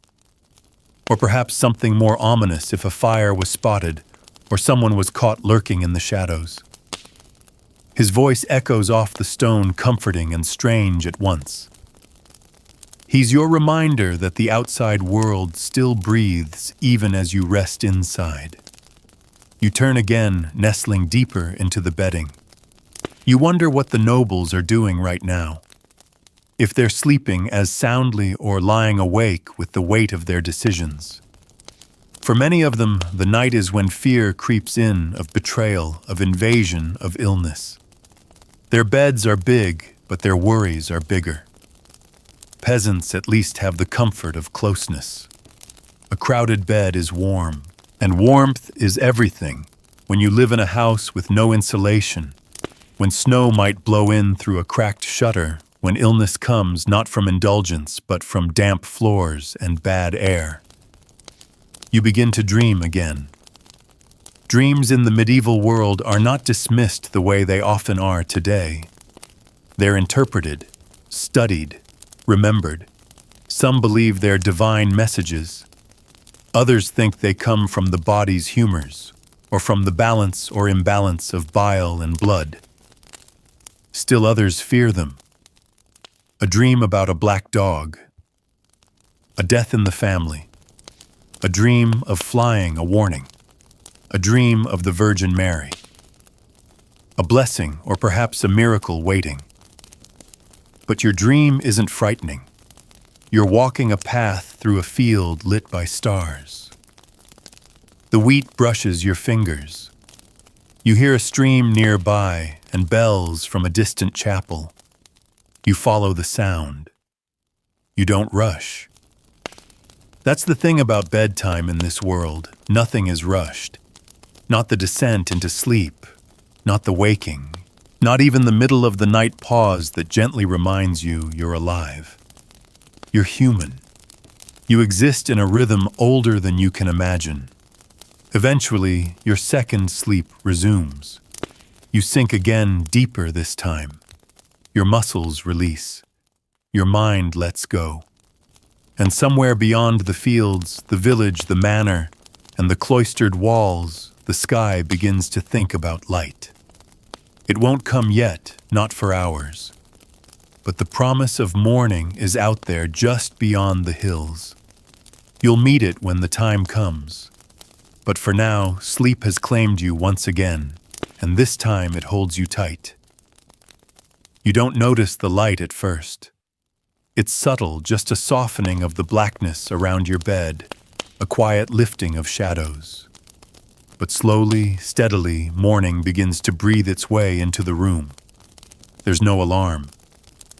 Or perhaps something more ominous if a fire was spotted or someone was caught lurking in the shadows. His voice echoes off the stone, comforting and strange at once. He's your reminder that the outside world still breathes even as you rest inside. You turn again, nestling deeper into the bedding. You wonder what the nobles are doing right now. If they're sleeping as soundly or lying awake with the weight of their decisions. For many of them, the night is when fear creeps in of betrayal, of invasion, of illness. Their beds are big, but their worries are bigger. Peasants at least have the comfort of closeness. A crowded bed is warm, and warmth is everything when you live in a house with no insulation, when snow might blow in through a cracked shutter, when illness comes not from indulgence but from damp floors and bad air. You begin to dream again. Dreams in the medieval world are not dismissed the way they often are today. They're interpreted, studied, remembered. Some believe they're divine messages. Others think they come from the body's humors, or from the balance or imbalance of bile and blood. Still others fear them. A dream about a black dog. A death in the family. A dream of flying, a warning. A dream of the Virgin Mary. A blessing or perhaps a miracle waiting. But your dream isn't frightening. You're walking a path through a field lit by stars. The wheat brushes your fingers. You hear a stream nearby and bells from a distant chapel. You follow the sound. You don't rush. That's the thing about bedtime in this world. Nothing is rushed. Not the descent into sleep, not the waking, not even the middle of the night pause that gently reminds you you're alive. You're human. You exist in a rhythm older than you can imagine. Eventually, your second sleep resumes. You sink again, deeper this time. Your muscles release. Your mind lets go. And somewhere beyond the fields, the village, the manor, and the cloistered walls, the sky begins to think about light. It won't come yet, not for hours. But the promise of morning is out there just beyond the hills. You'll meet it when the time comes. But for now, sleep has claimed you once again, and this time it holds you tight. You don't notice the light at first. It's subtle, just a softening of the blackness around your bed, a quiet lifting of shadows. But slowly, steadily, morning begins to breathe its way into the room. There's no alarm,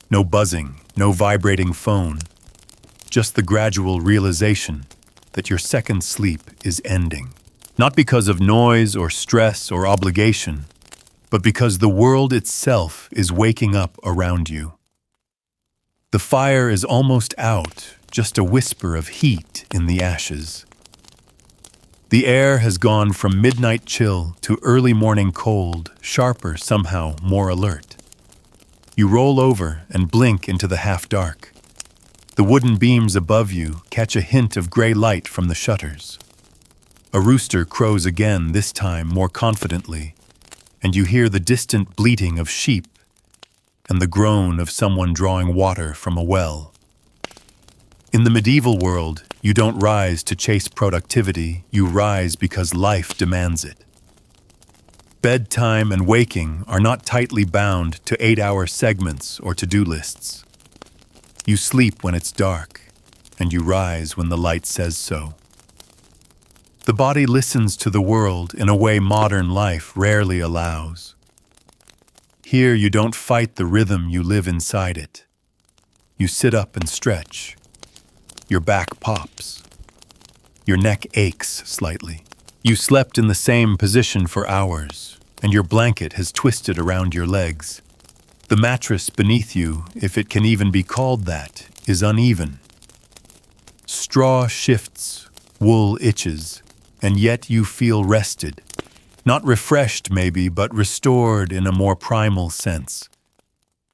no buzzing, no vibrating phone, just the gradual realization that your second sleep is ending. Not because of noise or stress or obligation, but because the world itself is waking up around you. The fire is almost out, just a whisper of heat in the ashes. The air has gone from midnight chill to early morning cold, sharper, somehow more alert. You roll over and blink into the half-dark. The wooden beams above you catch a hint of gray light from the shutters. A rooster crows again, this time more confidently, and you hear the distant bleating of sheep and the groan of someone drawing water from a well. In the medieval world, you don't rise to chase productivity, you rise because life demands it. Bedtime and waking are not tightly bound to 8-hour segments or to-do lists. You sleep when it's dark, and you rise when the light says so. The body listens to the world in a way modern life rarely allows. Here you don't fight the rhythm, you live inside it. You sit up and stretch. Your back pops. Your neck aches slightly. You slept in the same position for hours, and your blanket has twisted around your legs. The mattress beneath you, if it can even be called that, is uneven. Straw shifts, wool itches, and yet you feel rested. Not refreshed, maybe, but restored in a more primal sense.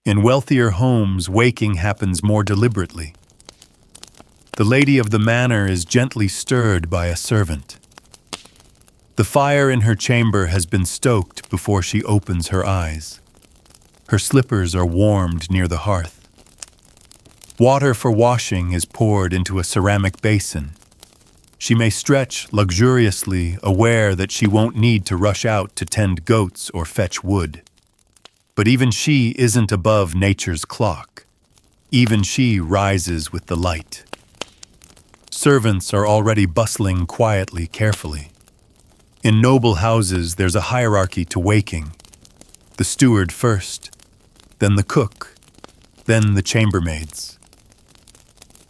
In wealthier homes, waking happens more deliberately. The lady of the manor is gently stirred by a servant. The fire in her chamber has been stoked before she opens her eyes. Her slippers are warmed near the hearth. Water for washing is poured into a ceramic basin. She may stretch luxuriously, aware that she won't need to rush out to tend goats or fetch wood. But even she isn't above nature's clock. Even she rises with the light. Servants are already bustling quietly, carefully. In noble houses, there's a hierarchy to waking. The steward first, then the cook, then the chambermaids.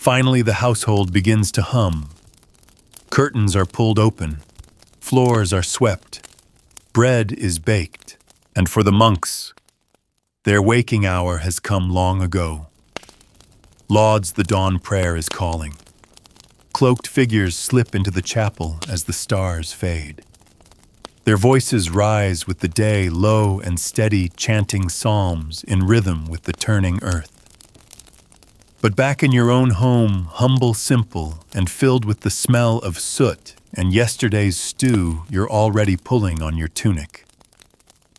Finally, the household begins to hum. Curtains are pulled open, floors are swept, bread is baked, and for the monks, their waking hour has come long ago. Lauds the dawn prayer is calling. Cloaked figures slip into the chapel as the stars fade. Their voices rise with the day, low and steady, chanting psalms in rhythm with the turning earth. But back in your own home, humble, simple, and filled with the smell of soot and yesterday's stew, you're already pulling on your tunic.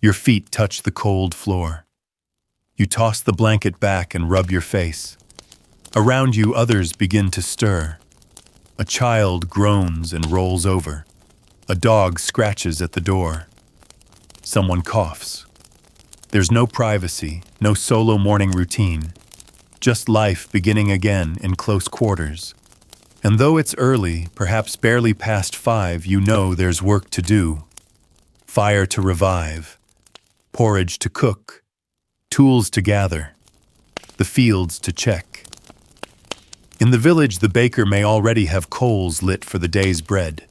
Your feet touch the cold floor. You toss the blanket back and rub your face. Around you, others begin to stir. A child groans and rolls over. A dog scratches at the door. Someone coughs. There's no privacy, no solo morning routine. Just life beginning again in close quarters. And though it's early, perhaps barely past 5, you know there's work to do. Fire to revive, porridge to cook, tools to gather, the fields to check. In the village, the baker may already have coals lit for the day's bread.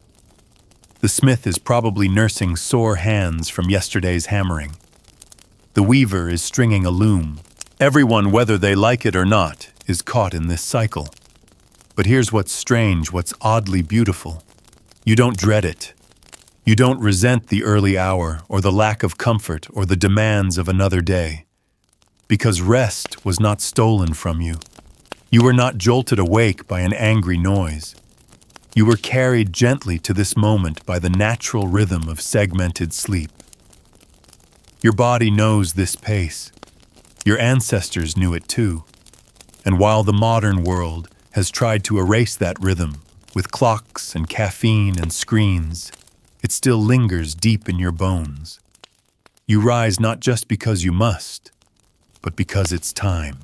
The smith is probably nursing sore hands from yesterday's hammering. The weaver is stringing a loom. Everyone, whether they like it or not, is caught in this cycle. But here's what's strange, what's oddly beautiful. You don't dread it. You don't resent the early hour or the lack of comfort or the demands of another day. Because rest was not stolen from you. You were not jolted awake by an angry noise. You were carried gently to this moment by the natural rhythm of segmented sleep. Your body knows this pace. Your ancestors knew it too. And while the modern world has tried to erase that rhythm with clocks and caffeine and screens, it still lingers deep in your bones. You rise not just because you must, but because it's time.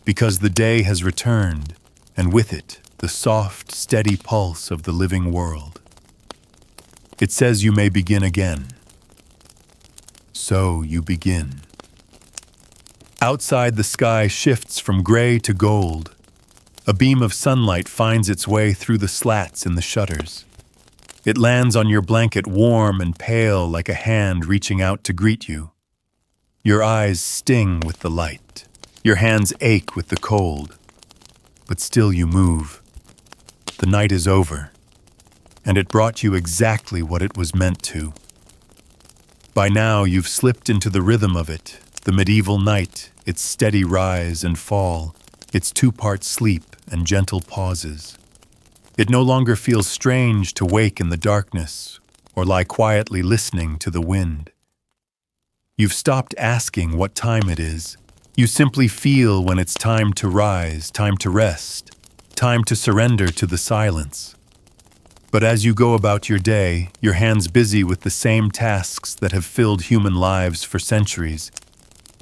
Because the day has returned, and with it, the soft, steady pulse of the living world. It says you may begin again. So you begin. Outside, the sky shifts from gray to gold. A beam of sunlight finds its way through the slats in the shutters. It lands on your blanket warm and pale like a hand reaching out to greet you. Your eyes sting with the light. Your hands ache with the cold. But still you move. The night is over, and it brought you exactly what it was meant to. By now, you've slipped into the rhythm of it, the medieval night, its steady rise and fall, its two-part sleep and gentle pauses. It no longer feels strange to wake in the darkness or lie quietly listening to the wind. You've stopped asking what time it is. You simply feel when it's time to rise, time to rest, time to surrender to the silence. But as you go about your day, your hands busy with the same tasks that have filled human lives for centuries,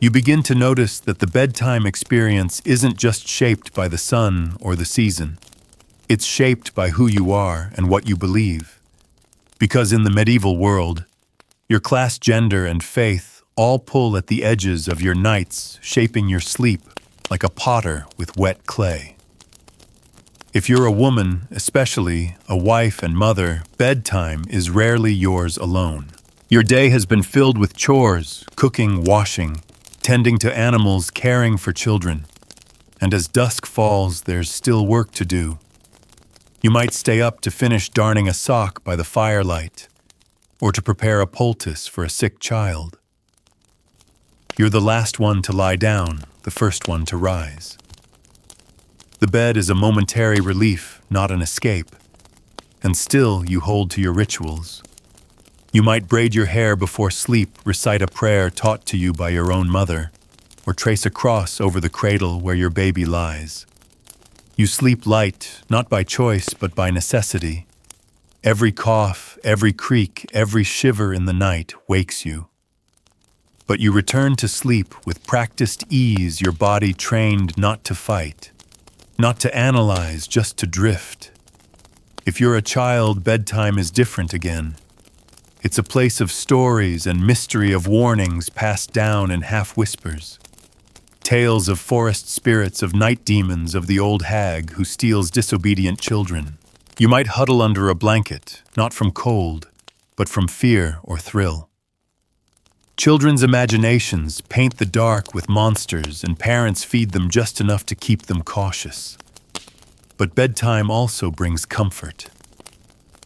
you begin to notice that the bedtime experience isn't just shaped by the sun or the season. It's shaped by who you are and what you believe. Because in the medieval world, your class, gender, and faith all pull at the edges of your nights, shaping your sleep like a potter with wet clay. If you're a woman, especially a wife and mother, bedtime is rarely yours alone. Your day has been filled with chores, cooking, washing, tending to animals, caring for children. And as dusk falls, there's still work to do. You might stay up to finish darning a sock by the firelight, or to prepare a poultice for a sick child. You're the last one to lie down, the first one to rise. The bed is a momentary relief, not an escape, and still you hold to your rituals. You might braid your hair before sleep, recite a prayer taught to you by your own mother, or trace a cross over the cradle where your baby lies. You sleep light, not by choice, but by necessity. Every cough, every creak, every shiver in the night wakes you. But you return to sleep with practiced ease, your body trained not to fight, not to analyze, just to drift. If you're a child, bedtime is different again. It's a place of stories and mystery, of warnings passed down in half-whispers. Tales of forest spirits, of night demons, of the old hag who steals disobedient children. You might huddle under a blanket, not from cold, but from fear or thrill. Children's imaginations paint the dark with monsters, and parents feed them just enough to keep them cautious. But bedtime also brings comfort.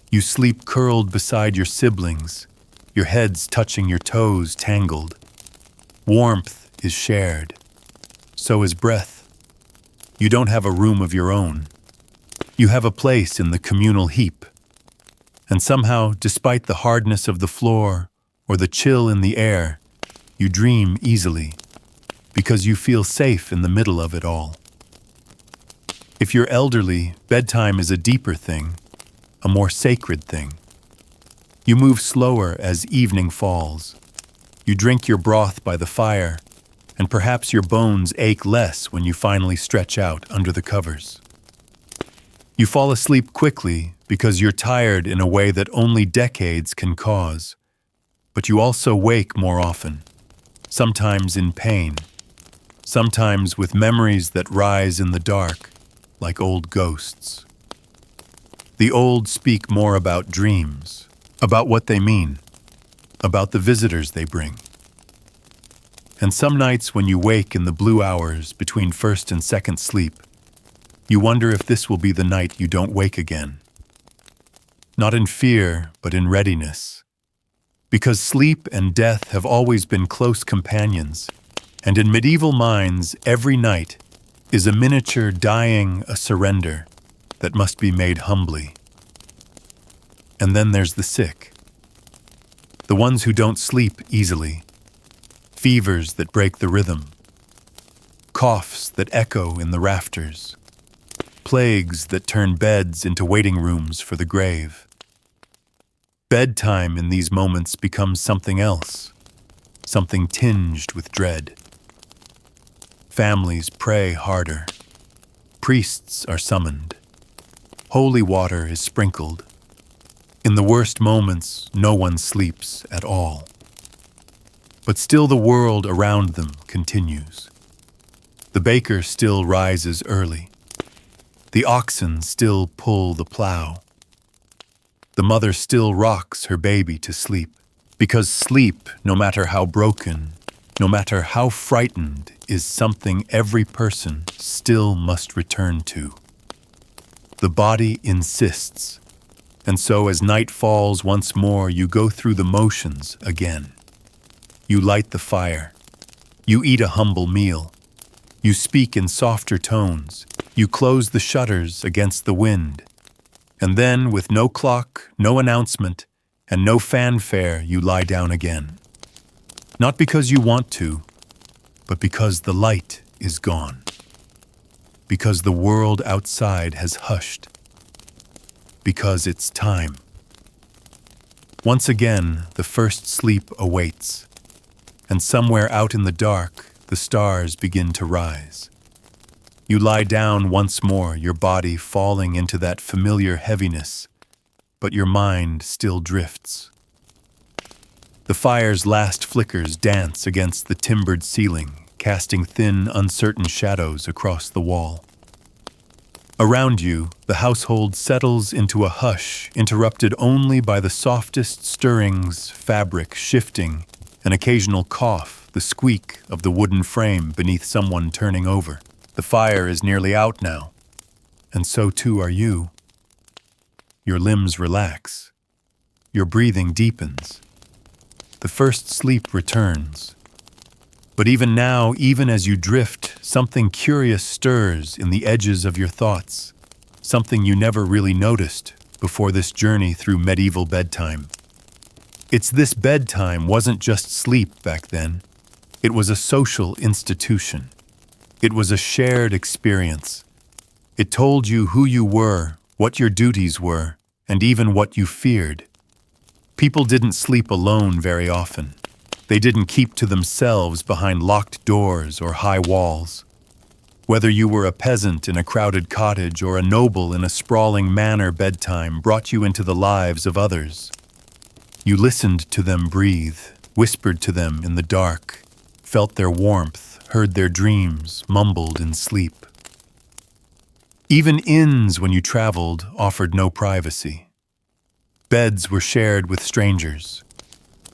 You sleep curled beside your siblings, your heads touching your toes tangled. Warmth is shared. So is breath. You don't have a room of your own. You have a place in the communal heap. And somehow, despite the hardness of the floor or the chill in the air, you dream easily, because you feel safe in the middle of it all. If you're elderly, bedtime is a deeper thing, a more sacred thing. You move slower as evening falls. You drink your broth by the fire, and perhaps your bones ache less when you finally stretch out under the covers. You fall asleep quickly because you're tired in a way that only decades can cause. But you also wake more often, sometimes in pain, sometimes with memories that rise in the dark like old ghosts. The old speak more about dreams, about what they mean, about the visitors they bring. And some nights when you wake in the blue hours between first and second sleep, you wonder if this will be the night you don't wake again. Not in fear, but in readiness. Because sleep and death have always been close companions, and in medieval minds, every night is a miniature dying, a surrender that must be made humbly. And then there's the sick, the ones who don't sleep easily. Fevers that break the rhythm, coughs that echo in the rafters, plagues that turn beds into waiting rooms for the grave. Bedtime in these moments becomes something else, something tinged with dread. Families pray harder. Priests are summoned. Holy water is sprinkled. In the worst moments, no one sleeps at all. But still the world around them continues. The baker still rises early. The oxen still pull the plow. The mother still rocks her baby to sleep, because sleep, no matter how broken, no matter how frightened, is something every person still must return to. The body insists, and so as night falls once more, you go through the motions again. You light the fire. You eat a humble meal. You speak in softer tones. You close the shutters against the wind. And then, with no clock, no announcement, and no fanfare, you lie down again. Not because you want to, but because the light is gone. Because the world outside has hushed. Because it's time. Once again, the first sleep awaits. And somewhere out in the dark, the stars begin to rise. You lie down once more, your body falling into that familiar heaviness, but your mind still drifts. The fire's last flickers dance against the timbered ceiling, casting thin, uncertain shadows across the wall. Around you, the household settles into a hush, interrupted only by the softest stirrings, fabric shifting, an occasional cough, the squeak of the wooden frame beneath someone turning over. The fire is nearly out now, and so too are you. your limbs relax, your breathing deepens. The first sleep returns. But even now, even as you drift, something curious stirs in the edges of your thoughts, something you never really noticed before this journey through medieval bedtime. It's this bedtime wasn't just sleep back then. It was a social institution. It was a shared experience. It told you who you were, what your duties were, and even what you feared. People didn't sleep alone very often. They didn't keep to themselves behind locked doors or high walls. Whether you were a peasant in a crowded cottage or a noble in a sprawling manor, bedtime brought you into the lives of others. You listened to them breathe, whispered to them in the dark, felt their warmth, heard their dreams, mumbled in sleep. Even inns, when you traveled, offered no privacy. Beds were shared with strangers,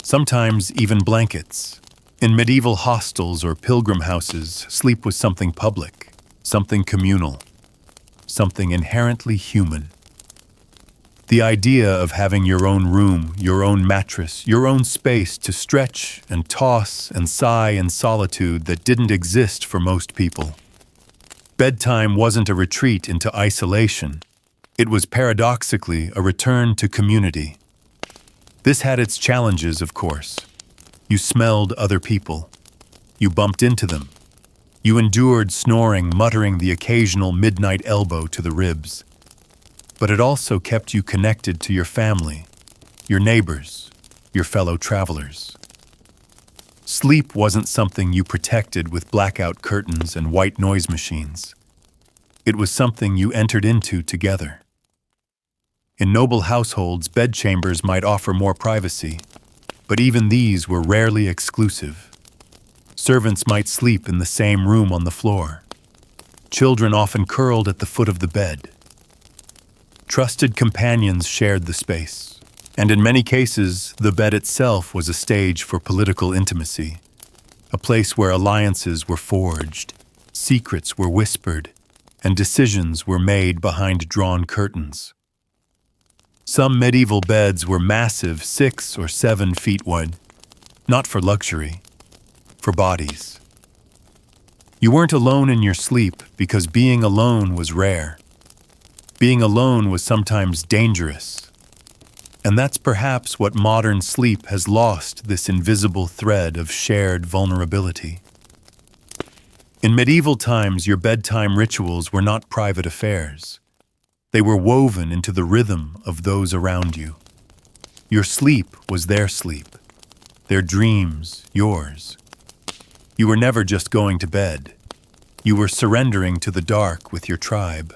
sometimes even blankets. In medieval hostels or pilgrim houses, sleep was something public, something communal, something inherently human. The idea of having your own room, your own mattress, your own space to stretch and toss and sigh in solitude that didn't exist for most people. Bedtime wasn't a retreat into isolation. It was paradoxically a return to community. This had its challenges, of course. You smelled other people. You bumped into them. You endured snoring, muttering the occasional midnight elbow to the ribs. But it also kept you connected to your family, your neighbors, your fellow travelers. Sleep wasn't something you protected with blackout curtains and white noise machines. It was something you entered into together. In noble households, bedchambers might offer more privacy, but even these were rarely exclusive. Servants might sleep in the same room on the floor. Children often curled at the foot of the bed. Trusted companions shared the space, and in many cases, the bed itself was a stage for political intimacy, a place where alliances were forged, secrets were whispered, and decisions were made behind drawn curtains. Some medieval beds were massive, 6 or 7 feet wide, not for luxury, for bodies. You weren't alone in your sleep because being alone was rare. Being alone was sometimes dangerous. And that's perhaps what modern sleep has lost, this invisible thread of shared vulnerability. In medieval times, your bedtime rituals were not private affairs. They were woven into the rhythm of those around you. Your sleep was their sleep, their dreams, yours. You were never just going to bed. You were surrendering to the dark with your tribe.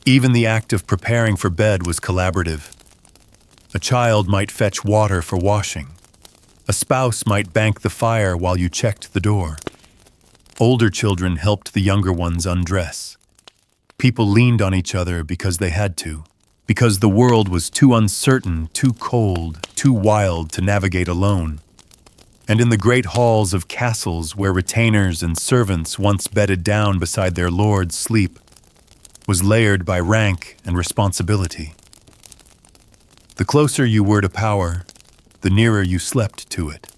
Even the act of preparing for bed was collaborative. A child might fetch water for washing. A spouse might bank the fire while you checked the door. Older children helped the younger ones undress. People leaned on each other because they had to, because the world was too uncertain, too cold, too wild to navigate alone. And in the great halls of castles where retainers and servants once bedded down beside their lords, sleep was layered by rank and responsibility. The closer you were to power, the nearer you slept to it.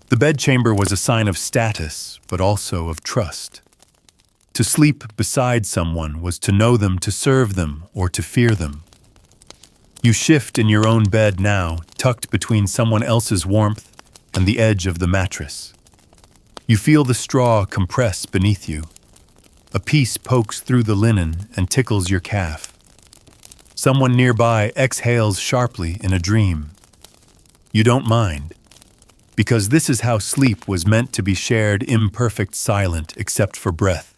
The bedchamber was a sign of status, but also of trust. To sleep beside someone was to know them, to serve them, or to fear them. You shift in your own bed now, tucked between someone else's warmth and the edge of the mattress. You feel the straw compress beneath you. A piece pokes through the linen and tickles your calf. Someone nearby exhales sharply in a dream. You don't mind, because this is how sleep was meant to be shared, imperfect, silent, except for breath.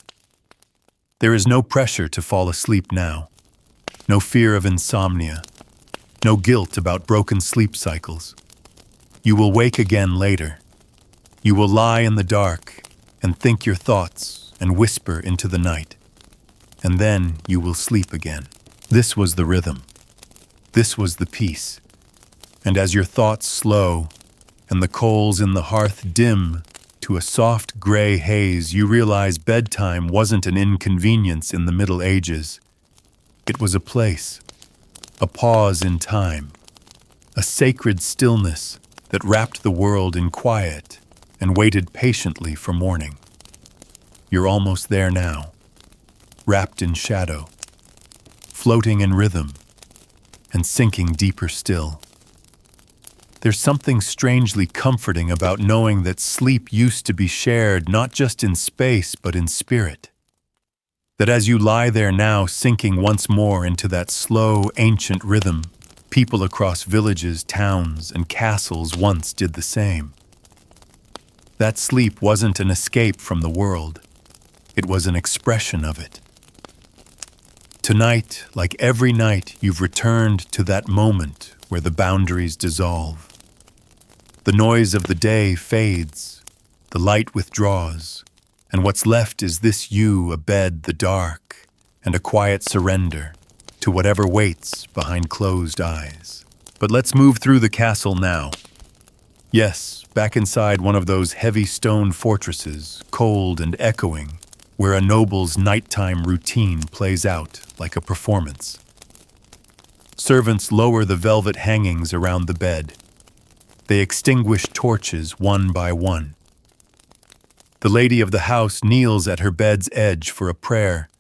There is no pressure to fall asleep now, no fear of insomnia, no guilt about broken sleep cycles. You will wake again later. You will lie in the dark and think your thoughts and whisper into the night. And then you will sleep again. This was the rhythm. This was the peace. And as your thoughts slow and the coals in the hearth dim to a soft gray haze, you realize bedtime wasn't an inconvenience in the Middle Ages. It was a place, a pause in time, a sacred stillness that wrapped the world in quiet and waited patiently for morning. You're almost there now, wrapped in shadow, floating in rhythm, and sinking deeper still. There's something strangely comforting about knowing that sleep used to be shared not just in space but in spirit. That as you lie there now sinking once more into that slow, ancient rhythm, people across villages, towns, and castles once did the same. That sleep wasn't an escape from the world. It was an expression of it. Tonight, like every night, you've returned to that moment where the boundaries dissolve. The noise of the day fades, the light withdraws, and what's left is this you, a bed, the dark, and a quiet surrender to whatever waits behind closed eyes. But let's move through the castle now. Yes, back inside one of those heavy stone fortresses, cold and echoing, where a noble's nighttime routine plays out like a performance. Servants lower the velvet hangings around the bed. They extinguish torches one by one. The lady of the house kneels at her bed's edge for a prayer,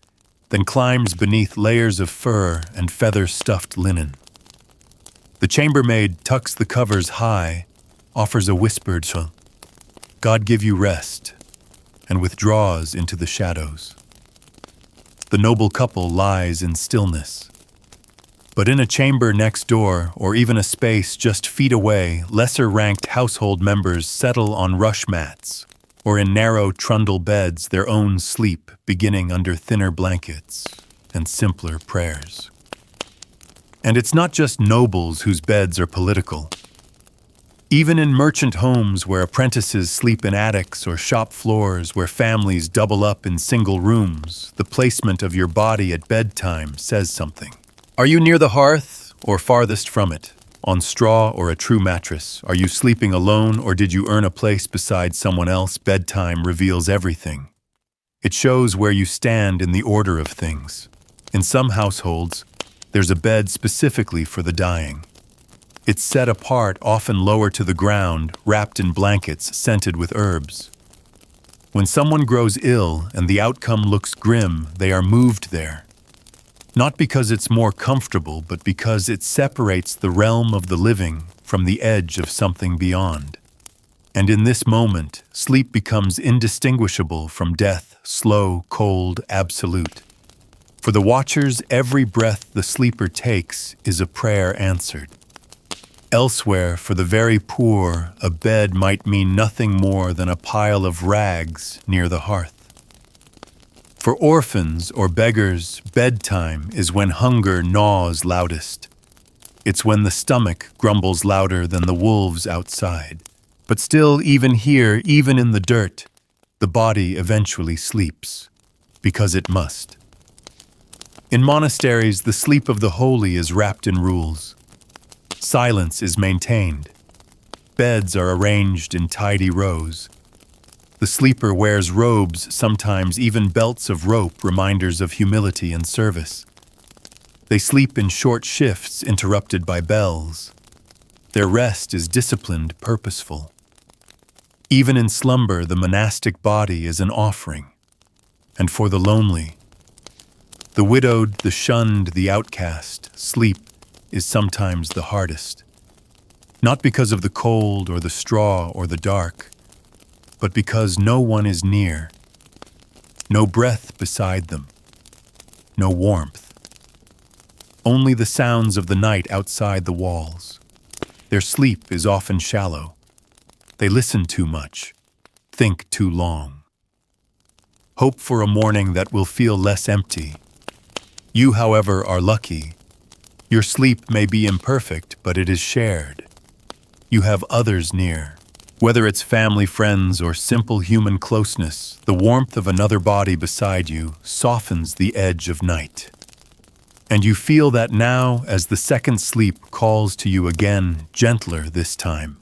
then climbs beneath layers of fur and feather-stuffed linen. The chambermaid tucks the covers high, offers a whispered "God give you rest," and withdraws into the shadows. The noble couple lies in stillness. But in a chamber next door, or even a space just feet away, lesser-ranked household members settle on rush mats, or in narrow trundle beds their own sleep beginning under thinner blankets and simpler prayers. And it's not just nobles whose beds are political. Even in merchant homes where apprentices sleep in attics or shop floors where families double up in single rooms, the placement of your body at bedtime says something. Are you near the hearth or farthest from it? On straw or a true mattress? Are you sleeping alone or did you earn a place beside someone else? Bedtime reveals everything. It shows where you stand in the order of things. In some households, there's a bed specifically for the dying. It's set apart, often lower to the ground, wrapped in blankets scented with herbs. When someone grows ill and the outcome looks grim, they are moved there. Not because it's more comfortable, but because it separates the realm of the living from the edge of something beyond. And in this moment, sleep becomes indistinguishable from death, slow, cold, absolute. For the watchers, every breath the sleeper takes is a prayer answered. Elsewhere, for the very poor, a bed might mean nothing more than a pile of rags near the hearth. For orphans or beggars, bedtime is when hunger gnaws loudest. It's when the stomach grumbles louder than the wolves outside. But still, even here, even in the dirt, the body eventually sleeps, because it must. In monasteries, the sleep of the holy is wrapped in rules. Silence is maintained. Beds are arranged in tidy rows. The sleeper wears robes, sometimes even belts of rope, reminders of humility and service. They sleep in short shifts interrupted by bells. Their rest is disciplined, purposeful. Even in slumber, the monastic body is an offering. And for the lonely, the widowed, the shunned, the outcast, sleep is sometimes the hardest. Not because of the cold or the straw or the dark, but because no one is near, no breath beside them, no warmth. Only the sounds of the night outside the walls. Their sleep is often shallow. They listen too much, think too long. Hope for a morning that will feel less empty. You, however, are lucky. Your sleep may be imperfect, but it is shared. You have others near. Whether it's family, friends, or simple human closeness, the warmth of another body beside you softens the edge of night. And you feel that now as the second sleep calls to you again, gentler this time,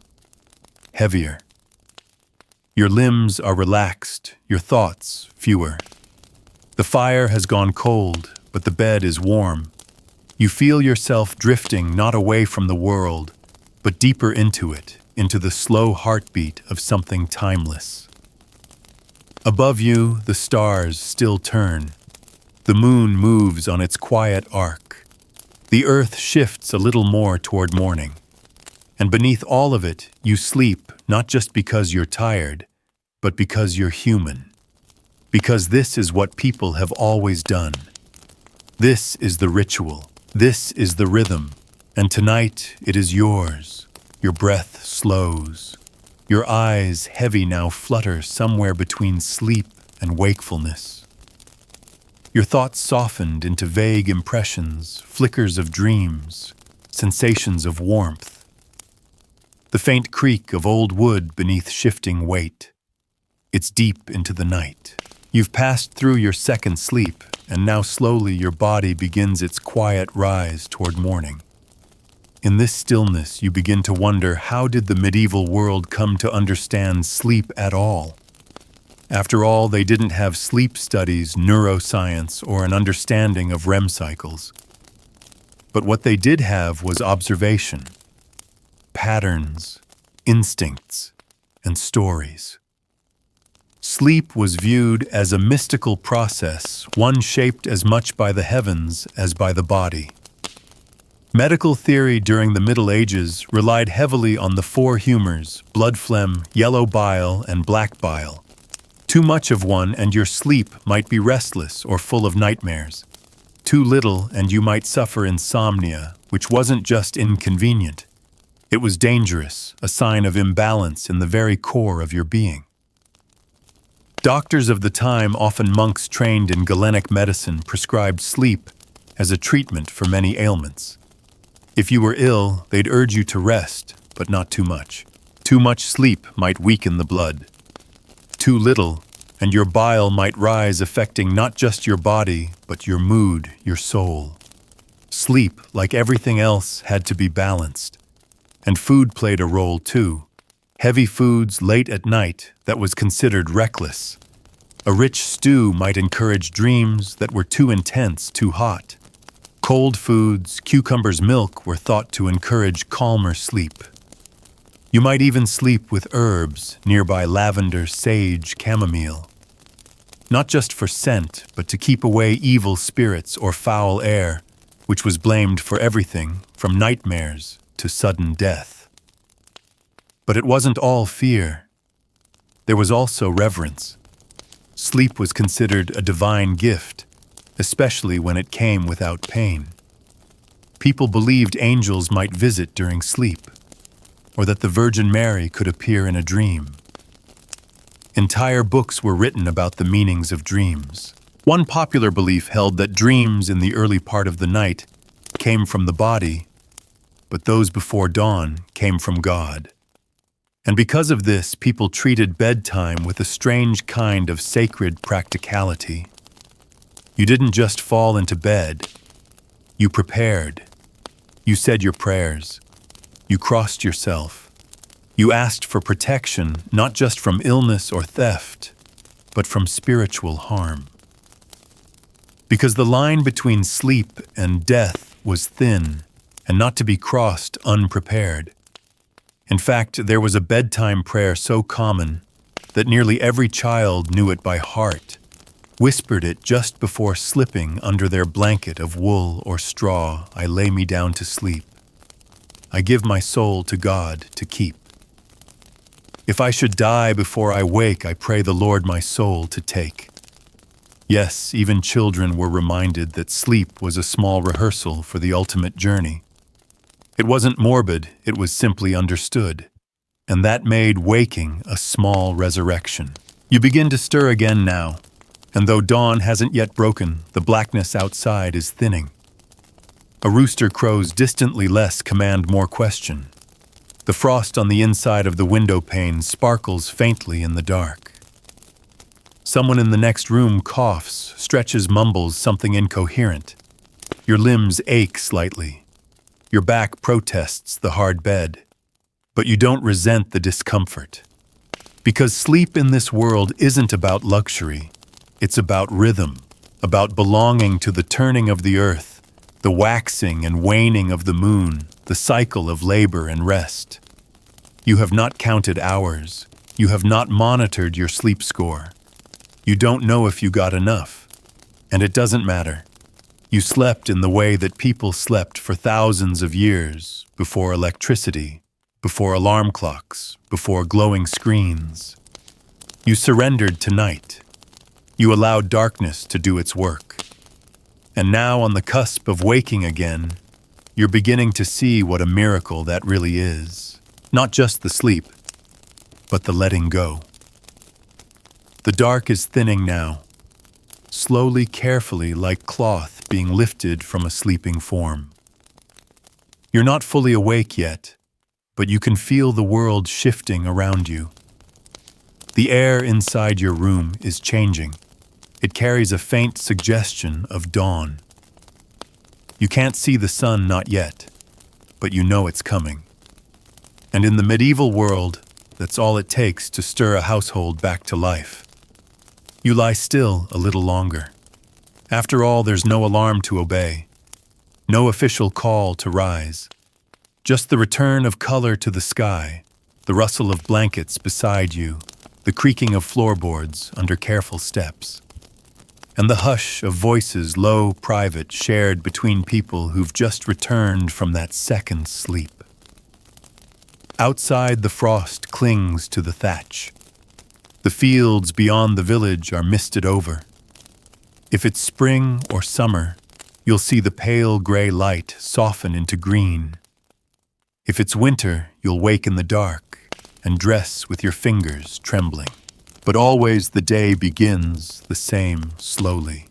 heavier. Your limbs are relaxed, your thoughts fewer. The fire has gone cold, but the bed is warm, You feel yourself drifting not away from the world, but deeper into it, into the slow heartbeat of something timeless. Above you, the stars still turn. The moon moves on its quiet arc. The earth shifts a little more toward morning. And beneath all of it, you sleep not just because you're tired, but because you're human. Because this is what people have always done. This is the ritual. This is the rhythm. And tonight, it is yours. Your breath slows. Your eyes, heavy now, flutter somewhere between sleep and wakefulness. Your thoughts softened into vague impressions, flickers of dreams, sensations of warmth. The faint creak of old wood beneath shifting weight. It's deep into the night. You've passed through your second sleep, and now slowly your body begins its quiet rise toward morning. In this stillness, you begin to wonder, how did the medieval world come to understand sleep at all? After all, they didn't have sleep studies, neuroscience, or an understanding of REM cycles. But what they did have was observation, patterns, instincts, and stories. Sleep was viewed as a mystical process, one shaped as much by the heavens as by the body. Medical theory during the Middle Ages relied heavily on the four humors: blood phlegm, yellow bile, and black bile. Too much of one and your sleep might be restless or full of nightmares. Too little and you might suffer insomnia, which wasn't just inconvenient. It was dangerous, a sign of imbalance in the very core of your being. Doctors of the time, often monks trained in Galenic medicine, prescribed sleep as a treatment for many ailments. If you were ill, they'd urge you to rest, but not too much. Too much sleep might weaken the blood. Too little, and your bile might rise, affecting not just your body, but your mood, your soul. Sleep, like everything else, had to be balanced. And food played a role too. Heavy foods late at night, that was considered reckless. A rich stew might encourage dreams that were too intense, too hot. Cold foods, cucumbers, milk, were thought to encourage calmer sleep. You might even sleep with herbs, nearby lavender, sage, chamomile. Not just for scent, but to keep away evil spirits or foul air, which was blamed for everything from nightmares to sudden death. But it wasn't all fear. There was also reverence. Sleep was considered a divine gift, especially when it came without pain. People believed angels might visit during sleep, or that the Virgin Mary could appear in a dream. Entire books were written about the meanings of dreams. One popular belief held that dreams in the early part of the night came from the body, but those before dawn came from God. And because of this, people treated bedtime with a strange kind of sacred practicality. You didn't just fall into bed. You prepared. You said your prayers. You crossed yourself. You asked for protection, not just from illness or theft, but from spiritual harm. Because the line between sleep and death was thin and not to be crossed unprepared. In fact, there was a bedtime prayer so common that nearly every child knew it by heart, whispered it just before slipping under their blanket of wool or straw. I lay me down to sleep. I give my soul to God to keep. If I should die before I wake, I pray the Lord my soul to take. Yes, even children were reminded that sleep was a small rehearsal for the ultimate journey. It wasn't morbid, it was simply understood. And that made waking a small resurrection. You begin to stir again now, and though dawn hasn't yet broken, the blackness outside is thinning. A rooster crows distantly, less command, more question. The frost on the inside of the window pane sparkles faintly in the dark. Someone in the next room coughs, stretches, mumbles something incoherent. Your limbs ache slightly. Your back protests the hard bed. But you don't resent the discomfort. Because sleep in this world isn't about luxury. It's about rhythm, about belonging to the turning of the earth, The waxing and waning of the moon, the cycle of labor and rest. You have not counted hours. You have not monitored your sleep score. You don't know if you got enough. And it doesn't matter. You slept in the way that people slept for thousands of years, before electricity, before alarm clocks, before glowing screens. You surrendered to night. You allowed darkness to do its work. And now, on the cusp of waking again, you're beginning to see what a miracle that really is. Not just the sleep, but the letting go. The dark is thinning now, slowly, carefully, like cloth being lifted from a sleeping form. You're not fully awake yet, but you can feel the world shifting around you. The air inside your room is changing. It carries a faint suggestion of dawn. You can't see the sun, not yet, but you know it's coming. And in the medieval world, that's all it takes to stir a household back to life. You lie still a little longer. After all, there's no alarm to obey, no official call to rise. Just the return of color to the sky, the rustle of blankets beside you, the creaking of floorboards under careful steps. And the hush of voices, low, private, shared between people who've just returned from that second sleep. Outside, the frost clings to the thatch. The fields beyond the village are misted over. If it's spring or summer, you'll see the pale gray light soften into green. If it's winter, you'll wake in the dark and dress with your fingers trembling. But always the day begins the same, slowly,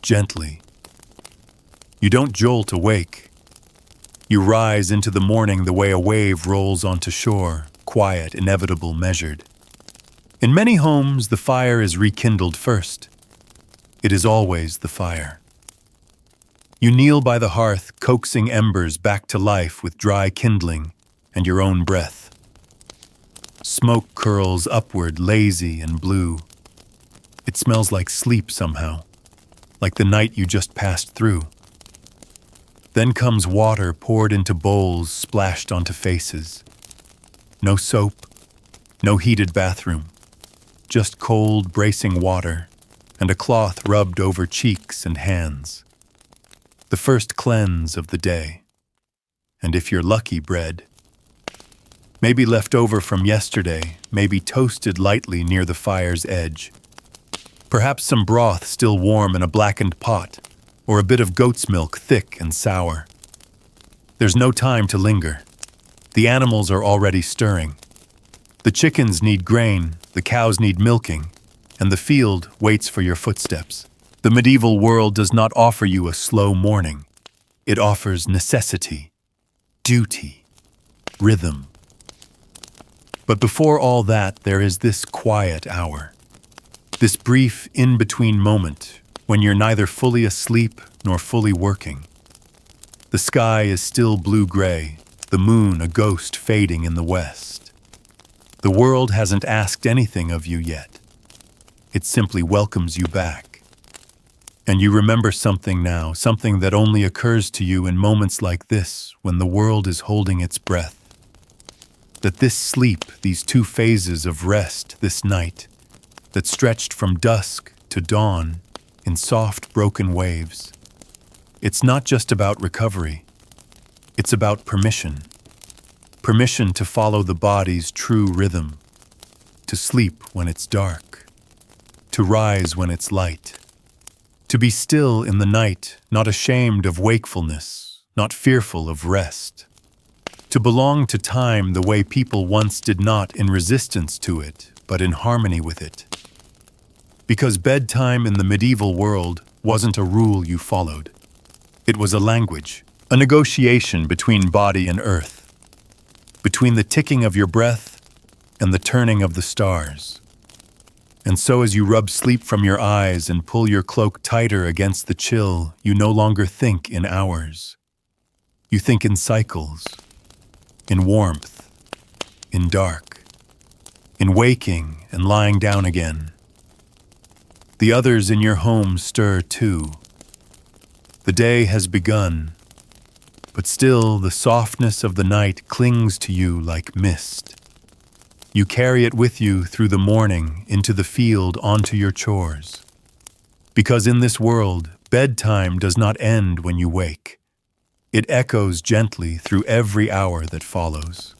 gently. You don't jolt awake. You rise into the morning the way a wave rolls onto shore, quiet, inevitable, measured. In many homes, the fire is rekindled first. It is always the fire. You kneel by the hearth, coaxing embers back to life with dry kindling and your own breath. Smoke curls upward, lazy and blue. It smells like sleep somehow, like the night you just passed through. Then comes water poured into bowls, splashed onto faces. No soap, no heated bathroom, just cold, bracing water and a cloth rubbed over cheeks and hands. The first cleanse of the day. And if you're lucky, bread. Maybe left over from yesterday, maybe toasted lightly near the fire's edge. Perhaps some broth still warm in a blackened pot, or a bit of goat's milk thick and sour. There's no time to linger. The animals are already stirring. The chickens need grain, the cows need milking, and the field waits for your footsteps. The medieval world does not offer you a slow morning. It offers necessity, duty, rhythm. But before all that, there is this quiet hour, this brief in-between moment when you're neither fully asleep nor fully working. The sky is still blue-gray, the moon a ghost fading in the west. The world hasn't asked anything of you yet. It simply welcomes you back. And you remember something now, something that only occurs to you in moments like this when the world is holding its breath. That this sleep, these two phases of rest, this night, that stretched from dusk to dawn in soft, broken waves, it's not just about recovery. It's about permission. Permission to follow the body's true rhythm, to sleep when it's dark, to rise when it's light, to be still in the night, not ashamed of wakefulness, not fearful of rest. To belong to time the way people once did, not in resistance to it, but in harmony with it. Because bedtime in the medieval world wasn't a rule you followed. It was a language, a negotiation between body and earth, between the ticking of your breath and the turning of the stars. And so as you rub sleep from your eyes and pull your cloak tighter against the chill, you no longer think in hours. You think in cycles. In warmth, in dark, in waking and lying down again. The others in your home stir too. The day has begun, but still the softness of the night clings to you like mist. You carry it with you through the morning, into the field, onto your chores. Because in this world, bedtime does not end when you wake. It echoes gently through every hour that follows.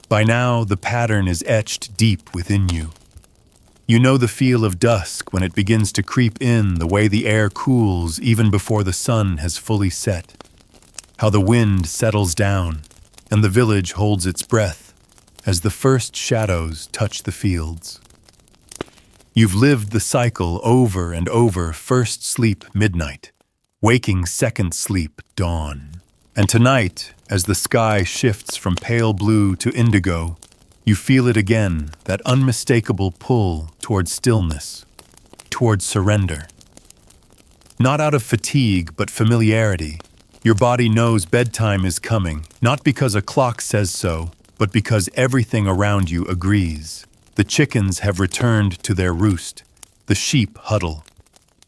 By now, the pattern is etched deep within you. You know the feel of dusk when it begins to creep in, the way the air cools even before the sun has fully set, how the wind settles down and the village holds its breath as the first shadows touch the fields. You've lived the cycle over and over: first sleep, midnight; waking, second sleep, dawn. And tonight, as the sky shifts from pale blue to indigo, you feel it again, that unmistakable pull toward stillness, toward surrender. Not out of fatigue, but familiarity. Your body knows bedtime is coming, not because a clock says so, but because everything around you agrees. The chickens have returned to their roost. The sheep huddle.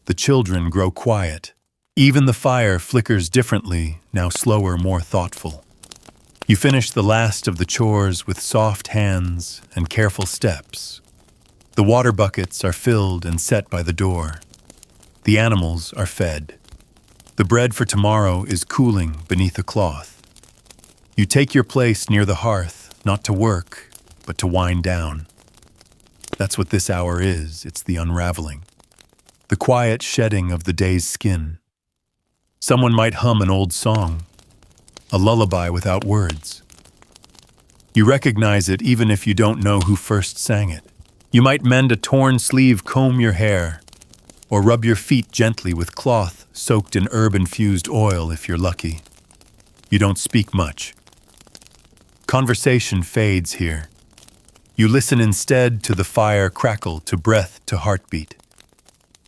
The children grow quiet. Even the fire flickers differently, now slower, more thoughtful. You finish the last of the chores with soft hands and careful steps. The water buckets are filled and set by the door. The animals are fed. The bread for tomorrow is cooling beneath a cloth. You take your place near the hearth, not to work, but to wind down. That's what this hour is. It's the unraveling. The quiet shedding of the day's skin. Someone might hum an old song, a lullaby without words. You recognize it even if you don't know who first sang it. You might mend a torn sleeve, comb your hair, or rub your feet gently with cloth soaked in herb-infused oil if you're lucky. You don't speak much. Conversation fades here. You listen instead to the fire crackle, to breath, to heartbeat.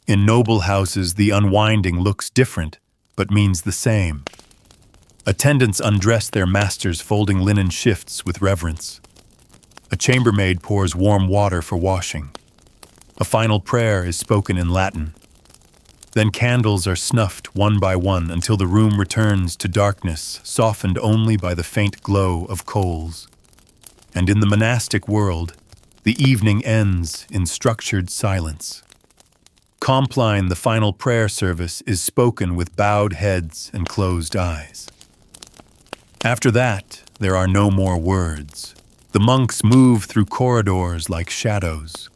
In noble houses, the unwinding looks different, but means the same. Attendants undress their masters, folding linen shifts with reverence. A chambermaid pours warm water for washing. A final prayer is spoken in Latin. Then candles are snuffed one by one until the room returns to darkness, softened only by the faint glow of coals. And in the monastic world, the evening ends in structured silence. Compline, the final prayer service, is spoken with bowed heads and closed eyes. After that, there are no more words. The monks move through corridors like shadows.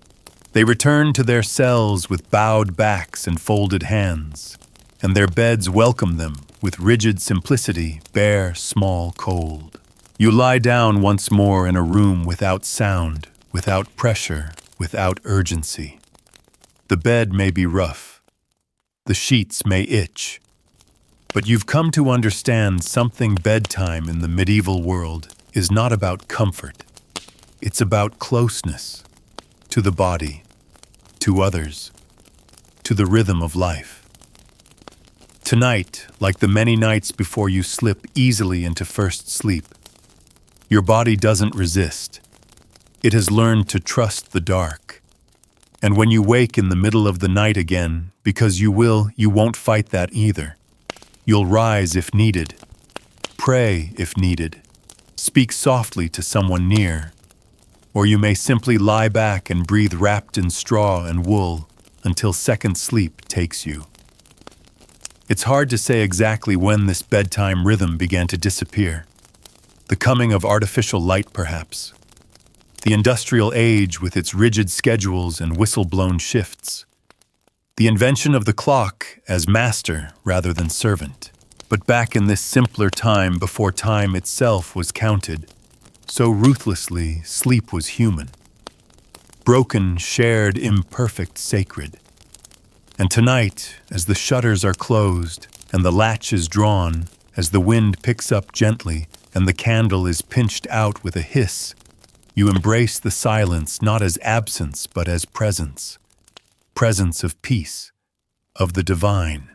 They return to their cells with bowed backs and folded hands, and their beds welcome them with rigid simplicity, bare, small, cold. You lie down once more in a room without sound, without pressure, without urgency. The bed may be rough. The sheets may itch. But you've come to understand something: bedtime in the medieval world is not about comfort. It's about closeness to the body, to others, to the rhythm of life. Tonight, like the many nights before you slip easily into first sleep, your body doesn't resist. It has learned to trust the dark. And when you wake in the middle of the night again, because you won't fight that either. You'll rise if needed, pray if needed, speak softly to someone near, or you may simply lie back and breathe wrapped in straw and wool until second sleep takes you. It's hard to say exactly when this bedtime rhythm began to disappear. The coming of artificial light, perhaps. The industrial age with its rigid schedules and whistle-blown shifts. The invention of the clock as master rather than servant. But back in this simpler time, before time itself was counted, so ruthlessly sleep was human. Broken, shared, imperfect, sacred. And tonight, as the shutters are closed and the latch is drawn, as the wind picks up gently and the candle is pinched out with a hiss, you embrace the silence not as absence but as presence. Presence of peace, of the divine,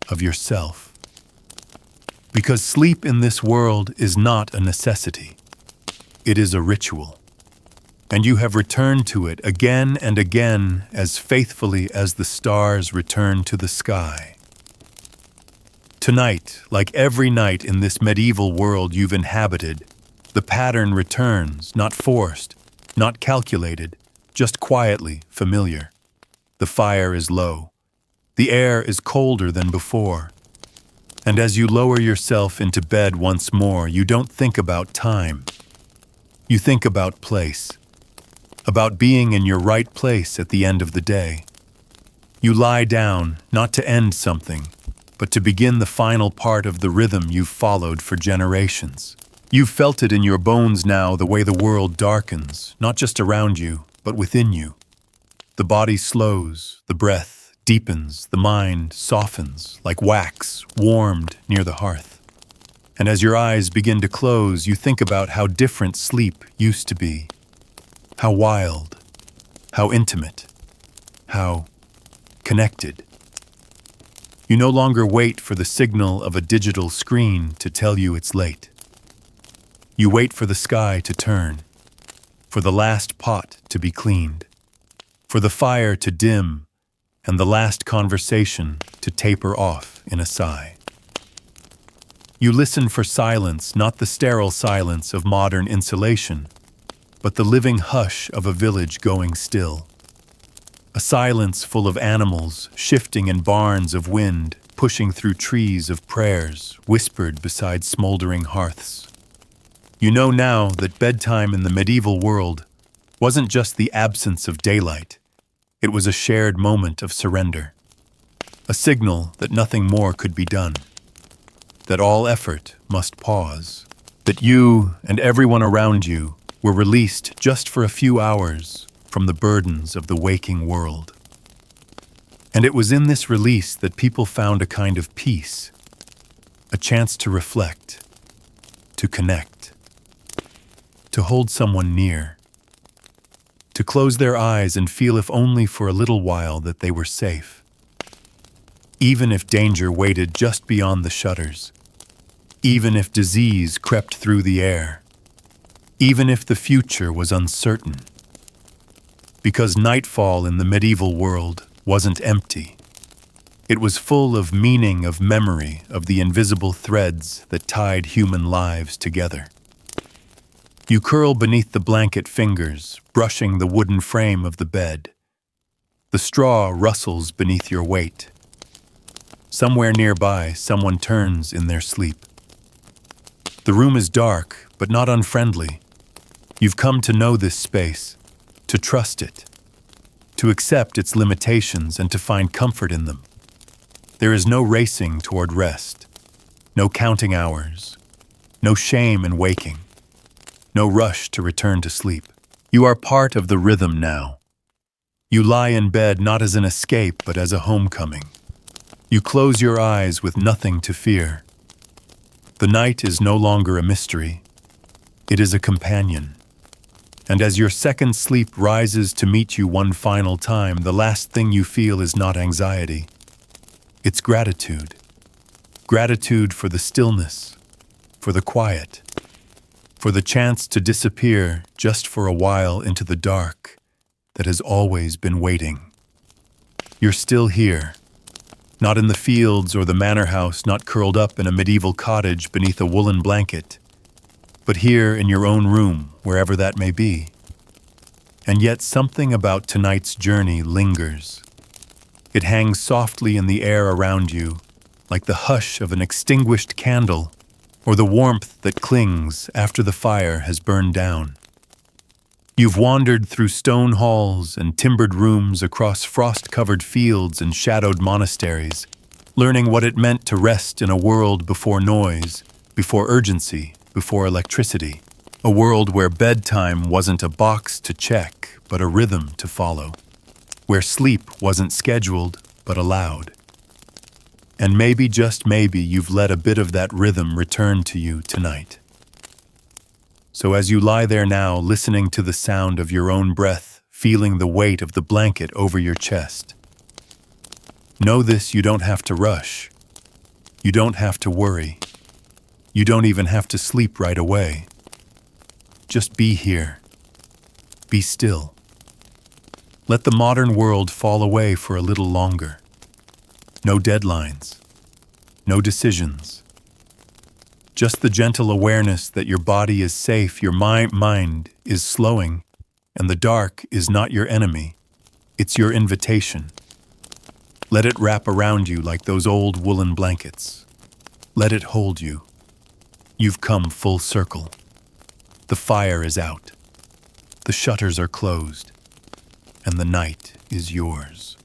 of yourself. Because sleep in this world is not a necessity. It is a ritual. And you have returned to it again and again as faithfully as the stars return to the sky. Tonight, like every night in this medieval world you've inhabited, the pattern returns, not forced, not calculated, just quietly familiar. The fire is low. The air is colder than before. And as you lower yourself into bed once more, you don't think about time. You think about place. About being in your right place at the end of the day. You lie down, not to end something, but to begin the final part of the rhythm you've followed for generations. You've felt it in your bones now, the way the world darkens, not just around you, but within you. The body slows, the breath deepens, the mind softens, like wax warmed near the hearth. And as your eyes begin to close, you think about how different sleep used to be. How wild, how intimate, how connected. You no longer wait for the signal of a digital screen to tell you it's late. You wait for the sky to turn, for the last pot to be cleaned, for the fire to dim, and the last conversation to taper off in a sigh. You listen for silence, not the sterile silence of modern insulation, but the living hush of a village going still. A silence full of animals shifting in barns of wind, pushing through trees of prayers, whispered beside smoldering hearths. You know now that bedtime in the medieval world wasn't just the absence of daylight. It was a shared moment of surrender. A signal that nothing more could be done. That all effort must pause. That you and everyone around you were released just for a few hours from the burdens of the waking world. And it was in this release that people found a kind of peace, a chance to reflect, to connect, to hold someone near, to close their eyes and feel, if only for a little while, that they were safe. Even if danger waited just beyond the shutters, even if disease crept through the air, even if the future was uncertain. Because nightfall in the medieval world wasn't empty. It was full of meaning, of memory, of the invisible threads that tied human lives together. You curl beneath the blanket fingers, brushing the wooden frame of the bed. The straw rustles beneath your weight. Somewhere nearby, someone turns in their sleep. The room is dark, but not unfriendly. You've come to know this space, to trust it, to accept its limitations and to find comfort in them. There is no racing toward rest, no counting hours, no shame in waking, no rush to return to sleep. You are part of the rhythm now. You lie in bed not as an escape, but as a homecoming. You close your eyes with nothing to fear. The night is no longer a mystery. It is a companion. And as your second sleep rises to meet you one final time, the last thing you feel is not anxiety. It's gratitude. Gratitude for the stillness, for the quiet, for the chance to disappear just for a while into the dark that has always been waiting. You're still here, not in the fields or the manor house, not curled up in a medieval cottage beneath a woolen blanket, but here in your own room, wherever that may be. And yet something about tonight's journey lingers. It hangs softly in the air around you, like the hush of an extinguished candle, or the warmth that clings after the fire has burned down. You've wandered through stone halls and timbered rooms, across frost-covered fields and shadowed monasteries, learning what it meant to rest in a world before noise, before urgency, before electricity. A world where bedtime wasn't a box to check, but a rhythm to follow. Where sleep wasn't scheduled, but allowed. And maybe, just maybe, you've let a bit of that rhythm return to you tonight. So as you lie there now, listening to the sound of your own breath, feeling the weight of the blanket over your chest, know this: you don't have to rush. You don't have to worry. You don't even have to sleep right away. Just be here. Be still. Let the modern world fall away for a little longer. No deadlines. No decisions. Just the gentle awareness that your body is safe, your mind is slowing, and the dark is not your enemy. It's your invitation. Let it wrap around you like those old woolen blankets. Let it hold you. You've come full circle. The fire is out. The shutters are closed. And the night is yours.